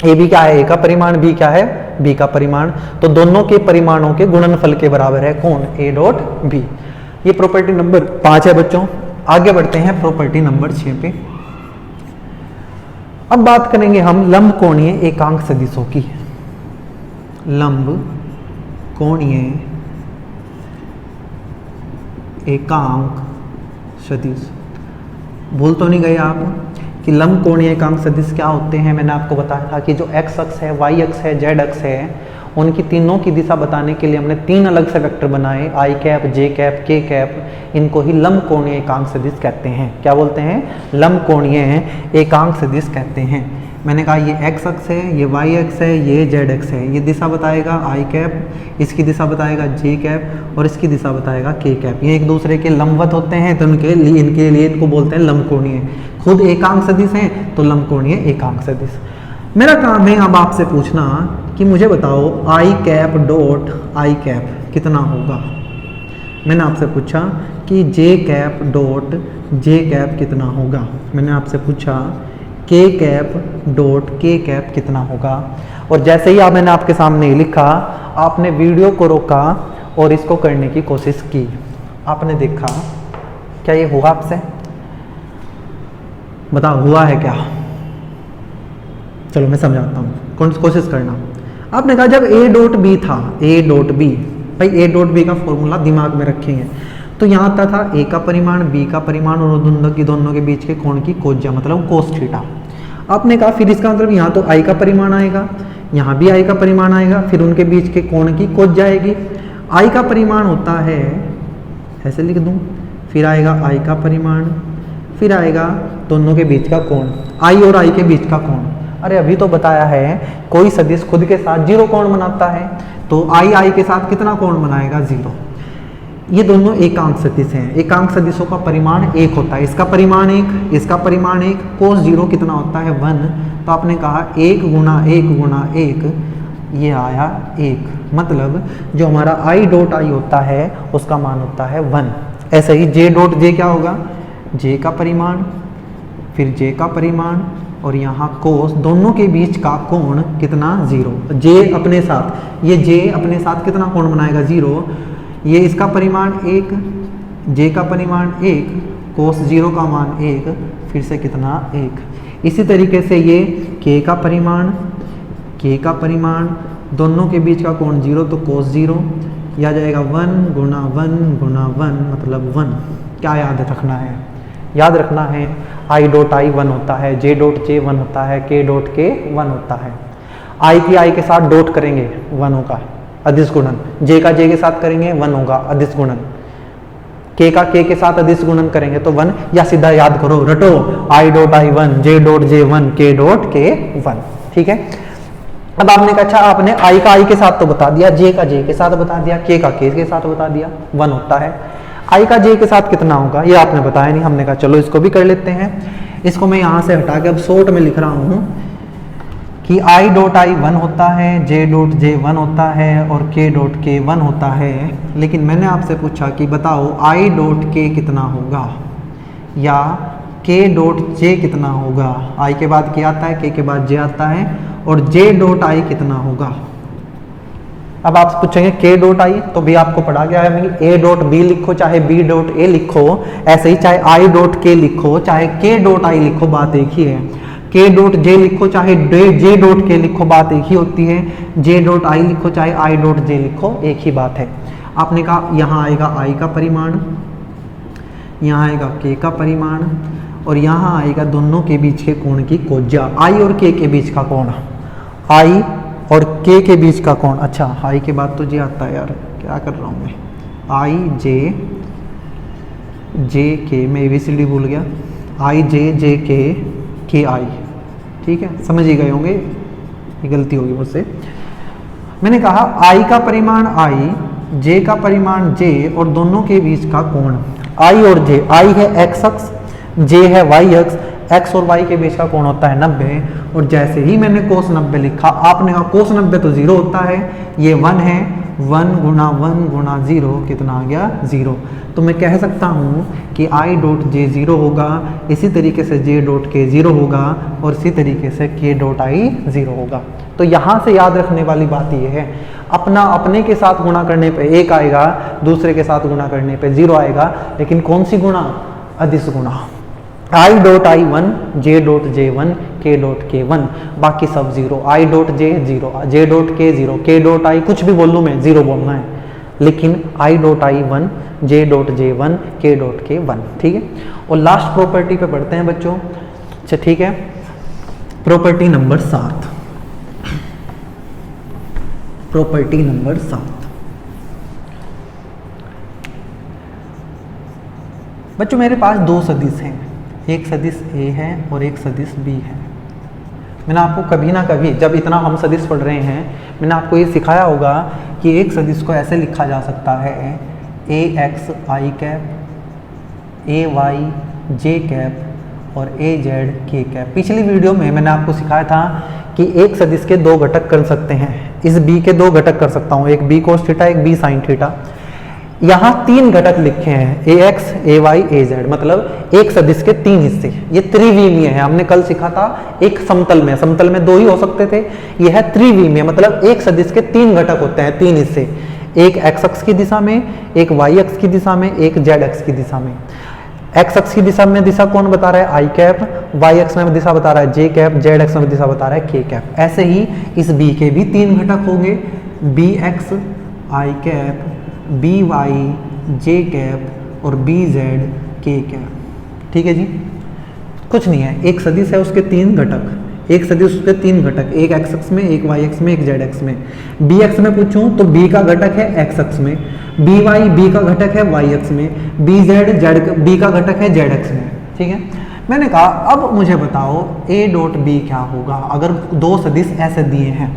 ए बी क्या है? ए का परिमाण, बी क्या है? बी का परिमाण। तो दोनों के परिमाणों के गुणनफल के बराबर है कौन? A dot B. ये प्रॉपर्टी नंबर 5 है बच्चों। आगे बढ़ते हैं प्रॉपर्टी नंबर 6 पे। अब बात करेंगे हम लंब कोणीय एकांक सदिशों की। लंब कोणीय एकांक सदिश। भूल तो नहीं गए आप कि लंब कोणीय एकांक सदिश क्या होते हैं? मैंने आपको बताया था कि जो एक्स अक्ष है, वाई अक्ष है, जेड अक्ष है, उनकी तीनों की दिशा बताने के लिए हमने 3 अलग से वेक्टर बनाए, आई कैप, जे कैप, के कैप। इनको ही लंब कोणीय एकांक सदिश कहते हैं। क्या बोलते हैं? लंब कोणीय एकांक सदिश कहते हैं। मैंने कहा ये एक्स अक्ष है, ये वाई अक्ष है, ये जेड अक्ष है। ये दिशा बताएगा आई कैप, इसकी दिशा बताएगा जे कैप और इसकी दिशा बताएगा के कैप। ये एक दूसरे के लंबवत होते हैं तो इनके लिए इनको बोलते हैं लंब कोणीय। खुद एकांक सदिश हैं तो लंब कोणीय एकांक सदिश। मेरा काम है अब आपसे पूछना कि मुझे बताओ आई कैप डॉट आई कैप कितना होगा। मैंने आपसे पूछा कि जे कैप डॉट जे कैप कितना होगा। मैंने आपसे पूछा के कैप डॉट के कैप कितना होगा। और जैसे ही मैंने आपके सामने लिखा, आपने वीडियो को रोका और इसको करने की कोशिश की। आपने देखा, क्या ये हुआ आपसे? बताओ हुआ है क्या? चलो मैं समझाता हूँ, कोशिश करना। आपने कहा जब ए डॉट बी था, ए डॉट बी, भाई ए डॉट बी का फॉर्मूला दिमाग में रखेंगे तो यहाँ आता था ए का परिमाण, बी का परिमाण और दोनों के बीच के कोण की कोज्या, मतलब कोस थीटा। आपने कहा फिर इसका मतलब यहाँ तो आई का परिमाण आएगा, यहाँ भी आई का परिमाण आएगा, फिर उनके बीच के कोण की कोज्या आएगी। आई का परिमाण होता है, ऐसे लिख दूँ, फिर आएगा आई का परिमाण, फिर आएगा दोनों के बीच का कोण, आई और आई के बीच का कोण। अरे अभी तो बताया है कोई सदिश खुद के साथ 0 कोण बनाता है, तो आई आई के साथ कितना कोण बनाएगा? 0। ये दोनों एकांक सदिश हैं। एकांक सदिशों का परिमाण 1 होता है। इसका परिमाण 1, इसका परिमाण 1, कोस 0 कितना होता है? 1। तो आपने कहा 1 गुणा 1 गुणा 1, ये आया 1। मतलब जो हमारा आई डॉट आई होता है उसका मान होता है 1। ऐसे ही जे डॉट जे क्या होगा? जे का परिमाण, फिर जे का परिमाण और यहाँ कोस, दोनों के बीच का कोण कितना? 0। जे अपने साथ, ये जे अपने साथ कितना कोण बनाएगा? 0। ये इसका परिमाण 1, जे का परिमाण 1, कोस 0 का मान 1, फिर से कितना? 1। इसी तरीके से ये के का परिमाण, k का परिमाण, दोनों के बीच का कोण 0 तो cos 0, यह आ जाएगा 1 गुणा 1 गुणा 1 मतलब 1। क्या याद रखना है? याद रखना है i डॉट i 1 होता है, j डॉट j 1 होता है, k डॉट k 1 होता है। i की i के साथ डॉट करेंगे 1 होगा अदिश गुणन, j का j के साथ करेंगे 1 होगा अदिश गुणन, k का k के साथ अदिश गुणन करेंगे तो 1, या सीधा याद करो रटो i dot i 1 j dot j 1 k dot k 1। ठीक है, अब आपने कहा अच्छा आपने i का i के साथ तो बता दिया, j का j के साथ बता दिया, k का k के साथ बता दिया, 1 होता है। i का j के साथ कितना होगा ये आपने बताया नहीं, हमने कहा चलो इसको भी कर लेते हैं। इसको मैं यहाँ से हटा के अब शॉर्ट में लिख रहा हूँ कि i डॉट i 1 होता है, j डॉट j 1 होता है और k डॉट k 1 होता है। लेकिन मैंने आपसे पूछा कि बताओ i डॉट k कितना होगा या k डॉट j कितना होगा। i के बाद k आता है, k के बाद j आता है, और j डॉट i कितना होगा। अब आप पूछेंगे k डॉट i, तो भी आपको पढ़ा गया है a डॉट b लिखो चाहे b डॉट a लिखो, ऐसे ही चाहे i डॉट k लिखो चाहे k डॉट i लिखो, बात एक ही है। k डॉट j लिखो चाहे j डॉट k लिखो, बात एक ही होती है। j डॉट i लिखो चाहे i डॉट j लिखो, एक ही बात है। आपने कहा यहाँ आएगा i का परिमाण, यहाँ आएगा k का परिमाण, और यहाँ आएगा दोनों के बीच के कोण की कोज्या, i और k के बीच का कोण, i और k के बीच का कोण। अच्छा i के बाद तो j आता है यार, क्या कर रहा हूँ मैं, i j k, मैं ABCD भूल गया, i j k k i। ठीक है, समझ ही गए होंगे, ये गलती होगी मुझसे। मैंने कहा i का परिमाण i, j का परिमाण j, और दोनों के बीच का कोण i और j। i है x अक्ष, j है y अक्ष, x और y के बीच का कोण होता है 90। और जैसे ही मैंने कोस 90 लिखा, आपने कहा कोस 90 तो 0 होता है, ये 1 है, 1 गुणा 1 गुणा 0 कितना आ गया 0। तो मैं कह सकता हूँ कि i डॉट j 0 होगा, इसी तरीके से j डॉट k 0 होगा, और इसी तरीके से k डॉट i 0 होगा। तो यहाँ से याद रखने वाली बात ये है, अपना अपने के साथ गुणा करने पे 1 आएगा, दूसरे के साथ गुणा करने पे 0 आएगा, लेकिन कौन सी गुणा? अदिश गुणा। i dot i 1, j dot j 1, k dot k 1, बाकी सब 0, i dot j 0, j dot k 0, k dot i कुछ भी बोल लूँ मैं 0 बोलना है, लेकिन i dot i 1, j dot j 1, k dot k 1। ठीक है, और लास्ट प्रॉपर्टी पे पढ़ते हैं बच्चों। अच्छा ठीक है, प्रॉपर्टी नंबर 7, प्रॉपर्टी नंबर 7। बच्चों मेरे पास दो सदिश हैं, एक सदिश a है और एक सदिश b है। मैंने आपको कभी ना कभी जब इतना हम सदिश पढ़ रहे हैं, मैंने आपको ये सिखाया होगा कि एक सदिश को ऐसे लिखा जा सकता है ax i cap, ay j cap और az k कैप। पिछली वीडियो में मैंने आपको सिखाया था कि एक सदिश के दो घटक कर सकते हैं, इस b के दो घटक कर सकता हूँ, एक b cos थीटा एक b sin थीटा। यहाँ 3 घटक लिखे हैं ax ay az, मतलब एक सदिश के 3 हिस्से, ये त्रिविमीय है। हमने कल सीखा था एक समतल में 2 ही हो सकते थे, यह है त्रिविमीय, मतलब एक सदिश के 3 घटक होते हैं, 3 हिस्से, एक x अक्ष की दिशा में, एक y अक्ष की दिशा में, एक z अक्ष की दिशा में। x अक्ष की दिशा में दिशा कौन बता रहा है? i कैप, y अक्ष में दिशा बता रहा है j कैप, z अक्ष में दिशा बता रहा है k कैप। ऐसे ही इस b के भी 3 घटक होंगे, bx i cap, by j cap और bz k कैप। ठीक है जी, कुछ नहीं है, एक सदिश है उसके 3 घटक, एक सदिश उसके 3 घटक, एक x अक्ष में, एक y अक्ष में, एक z अक्ष में। b अक्ष में पूछूं तो b का घटक है x अक्ष में, by b का घटक है y अक्ष में, bz b का घटक है z अक्ष में। ठीक है, मैंने कहा अब मुझे बताओ a डॉट b क्या होगा अगर दो सदिश ऐसे दिए हैं।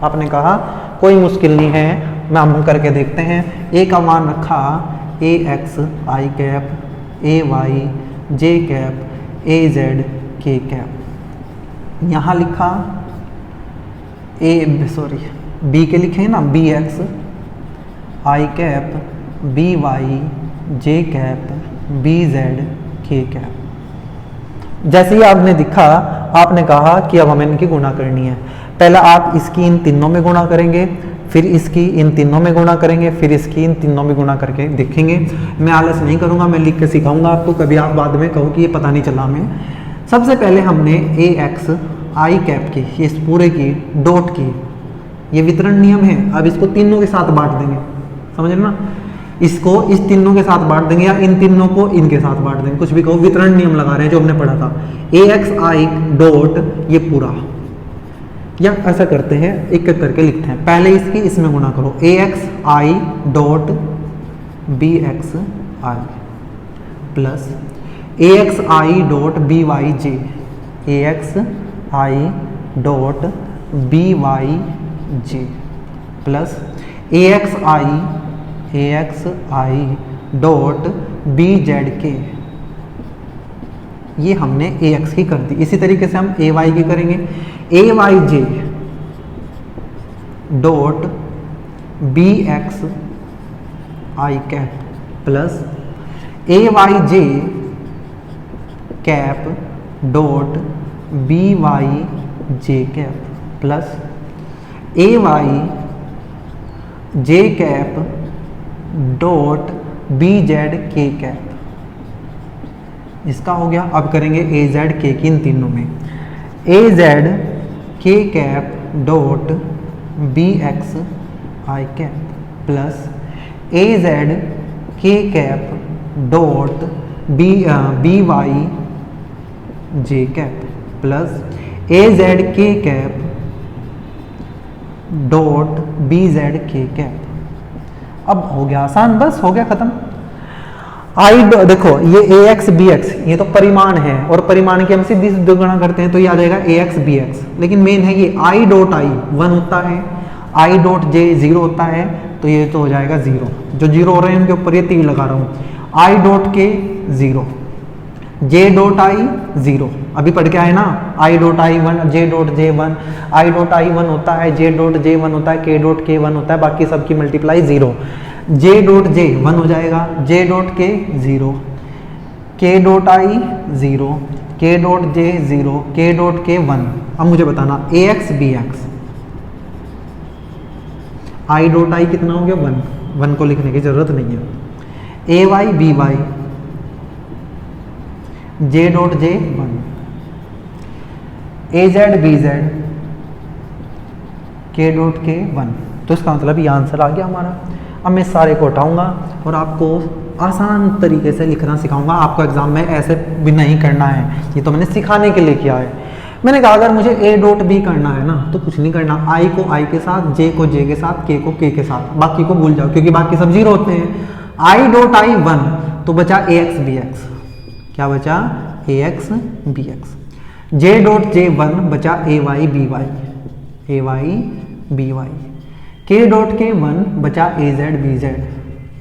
आपने कहा कोई मुश्किल नहीं है, मैं हम करके देखते हैं। a का मान रखा ax i cap, ay j cap, az k cap. यहाँ लिखा b के लिखे हैं ना, bx i cap, by j cap, bz k cap. जैसे ही आपने दिखा, आपने कहा कि अब हमें इनकी गुणा करनी है। पहले आप इसकी इन तीनों में गुणा करेंगे, फिर इसकी इन तीनों में गुणा करेंगे, फिर इसकी इन तीनों में गुणा करके देखेंगे। मैं आलस नहीं करूंगा, मैं लिख के सिखाऊंगा आपको, कभी आप बाद में कहो कि ये पता नहीं चला हमें। सबसे पहले हमने ax आई कैप की, ये इस पूरे की डॉट की, ये वितरण नियम है। अब इसको तीनों के साथ बांट देंगे, समझ रहे ना, इसको इस तीनों के साथ बांट देंगे या इन तीनों को इनके साथ बांट देंगे, कुछ भी कहो, वितरण नियम लगा रहे हैं जो हमने पढ़ा था। ए एक्स आई डॉट ये पूरा, या ऐसा करते हैं एक एक करके लिखते हैं, पहले इसकी इसमें गुणा करो, a x i dot b x i plus a x i dot b y j, a x i dot b y j plus a x i dot b z k, ये हमने ए एक्स की कर दी। इसी तरीके से हम ए y की करेंगे, a y j dot b x i cap plus a y j cap dot b y j cap plus a y j cap dot b z k cap, इसका हो गया। अब करेंगे ए जेड के की इन तीनों में, ए Z k cap dot b x i cap plus A Z k cap dot b y j cap plus A Z k cap dot b z k cap. अब हो गया आसान, बस हो गया खत्म। आई देखो ये ए एक्स बी एक्स ये तो परिमाण है, और परिमाण की हम सीधी सीधी गणना करते हैं तो ये आ जाएगा ए एक्स बी एक्स, लेकिन मेन है ये आई डॉट आई 1 होता है, आई डॉट जे 0 होता है, तो ये तो हो जाएगा 0, जो 0 हो रहे हैं उनके ऊपर ये तीर लगा रहा हूँ, आई डॉट के 0, जे डॉट आई 0, अभी पढ़ के आए ना, आई डॉट आई 1, जे डॉट जे 1, आई डॉट आई 1 होता है, जे डॉट जे 1 होता है, के डॉट के 1 होता है, बाकी सबकी मल्टीप्लाई 0, जे डॉट जे 1 हो जाएगा, जे डॉट के 0, के डॉट आई 0, के डॉट जे 0, के डॉट के 1। अब मुझे बताना a x b x, i dot i कितना हो गया 1, 1 को लिखने की जरूरत नहीं है, a y b y j dot j 1, a z b z k dot k 1, तो इसका मतलब ये आंसर आ गया हमारा। अब मैं सारे को हटाऊंगा और आपको आसान तरीके से लिखना सिखाऊंगा, आपको एग्जाम में ऐसे भी नहीं करना है, ये तो मैंने सिखाने के लिए किया है। मैंने कहा अगर मुझे ए डॉट बी करना है ना तो कुछ नहीं करना, आई को आई के साथ, जे को जे के साथ, के को के के साथ, बाकी को भूल जाओ क्योंकि बाकी सब 0 होते हैं। आई डॉट आई 1 तो बचा ए एक्स बी एक्स, क्या बचा a x b x, j dot j 1 बचा a y b y, a y b y, k dot k 1 बचा a z b z,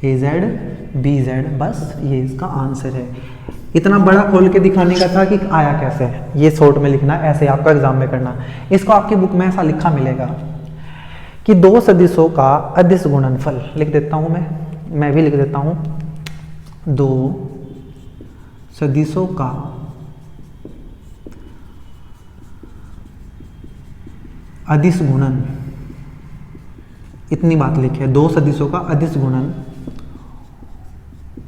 a z b z, बस ये इसका answer है। इतना बड़ा खोल के दिखाने का था कि आया कैसे, ये शॉर्ट में लिखना, ऐसे आपको एग्जाम में करना। इसको आपकी बुक में ऐसा लिखा मिलेगा कि दो सदिशों का अदिश गुणनफल, लिख देता हूं मैं भी लिख देता हूं, दो सदिशों का अदिश गुणन, इतनी बात लिखे, दो सदिशों का अदिश गुणन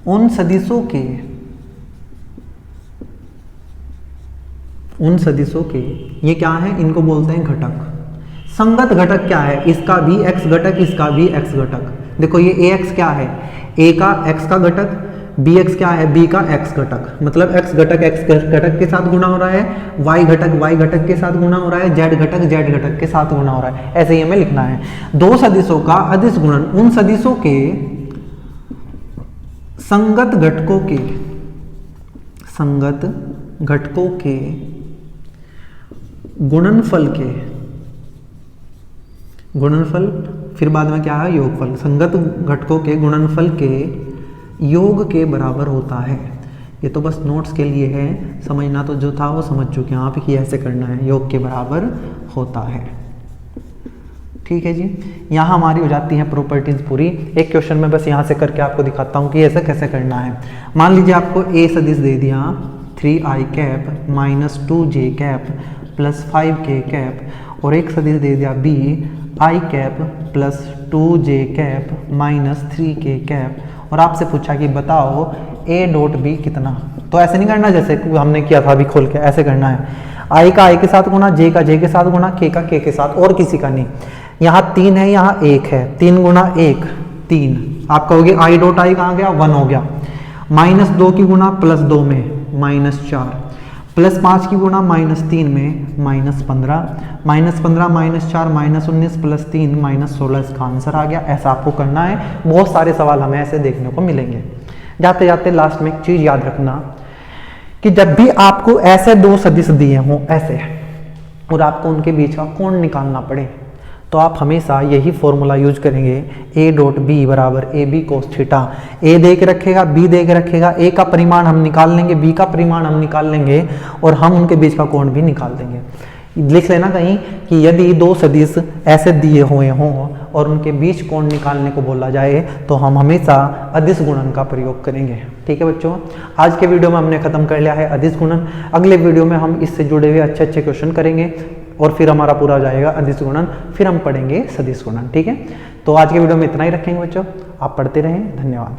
उन सदिशों के ये क्या है, इनको बोलते हैं घटक। संगत घटक क्या है, इसका भी x घटक, इसका भी x घटक। देखो ये ax क्या है, a का x का घटक, bx क्या है, b का x घटक, मतलब x घटक x घटक के साथ गुणा हो रहा है, y घटक y घटक के साथ गुणा हो रहा है, z घटक z घटक के साथ गुणा हो रहा है, ऐसे ही हमें लिखना है। दो सदिशों का अदिश गुणन उन सदिशों के संगत घटकों के गुणनफल फिर बाद में क्या है योगफल, संगत घटकों के गुणनफल के योग के बराबर होता है। ये तो बस नोट्स के लिए है, समझना तो जो था वो समझ चुके हैं आप कि ऐसे करना है, योग के बराबर होता है। ठीक है जी, यहाँ हमारी हो जाती है प्रॉपर्टीज पूरी। एक क्वेश्चन में बस यहाँ से करके आपको दिखाता हूँ कि ऐसे कैसे करना है। मान लीजिए आपको ए सदिश दे दिया 3i cap minus 2j cap plus 5k cap, और एक सदिश दे दिया b i cap plus 2j cap minus 3k cap, और आपसे पूछा कि बताओ a डॉट b कितना। तो ऐसे नहीं करना जैसे हमने किया था अभी खोल के, ऐसे करना है। आई का आई के साथ गुणा, जे का जे के साथ गुणा, के का के साथ, और किसी का नहीं। यहाँ 3 है, यहाँ 1 है, 3 गुणा 1 3। आप कहोगे आई डॉट आई कहाँ गया, 1 हो गया। -2 की गुणा +2 में -4, +5 की गुणा -3 में -15, -15 -4 -19 +3 -16 इसका आंसर आ गया। ऐसा आपको करना है, बहुत सारे सवाल हमें ऐसे देखने को मिलेंगे। जाते जाते लास्ट में एक चीज याद रखना कि जब भी आपको ऐसे दो सदिश दिए हों ऐसे, और आपको उनके बीच का कोण निकालना पड़े, तो आप हमेशा यही फॉर्मूला यूज करेंगे, a डॉट बी बराबर AB cos थीटा। a दे के रखेगा, b दे के रखेगा, a का परिमाण हम निकाल लेंगे, b का परिमाण हम निकाल लेंगे, और हम उनके बीच का कोण भी निकाल देंगे। लिख लेना कहीं कि यदि दो सदिश ऐसे दिए हुए हों और उनके बीच कोण निकालने को बोला जाए तो हम हमेशा अदिश गुणन का प्रयोग करेंगे। ठीक है बच्चों, आज के वीडियो में हमने खत्म कर लिया है अदिश गुणन। अगले वीडियो में हम इससे जुड़े हुए अच्छे अच्छे क्वेश्चन करेंगे और फिर हमारा पूरा हो जाएगा अदिश गुणन, फिर हम पढ़ेंगे सदिश गुणन। ठीक है, तो आज के वीडियो में इतना ही रखेंगे बच्चों, आप पढ़ते रहें। धन्यवाद।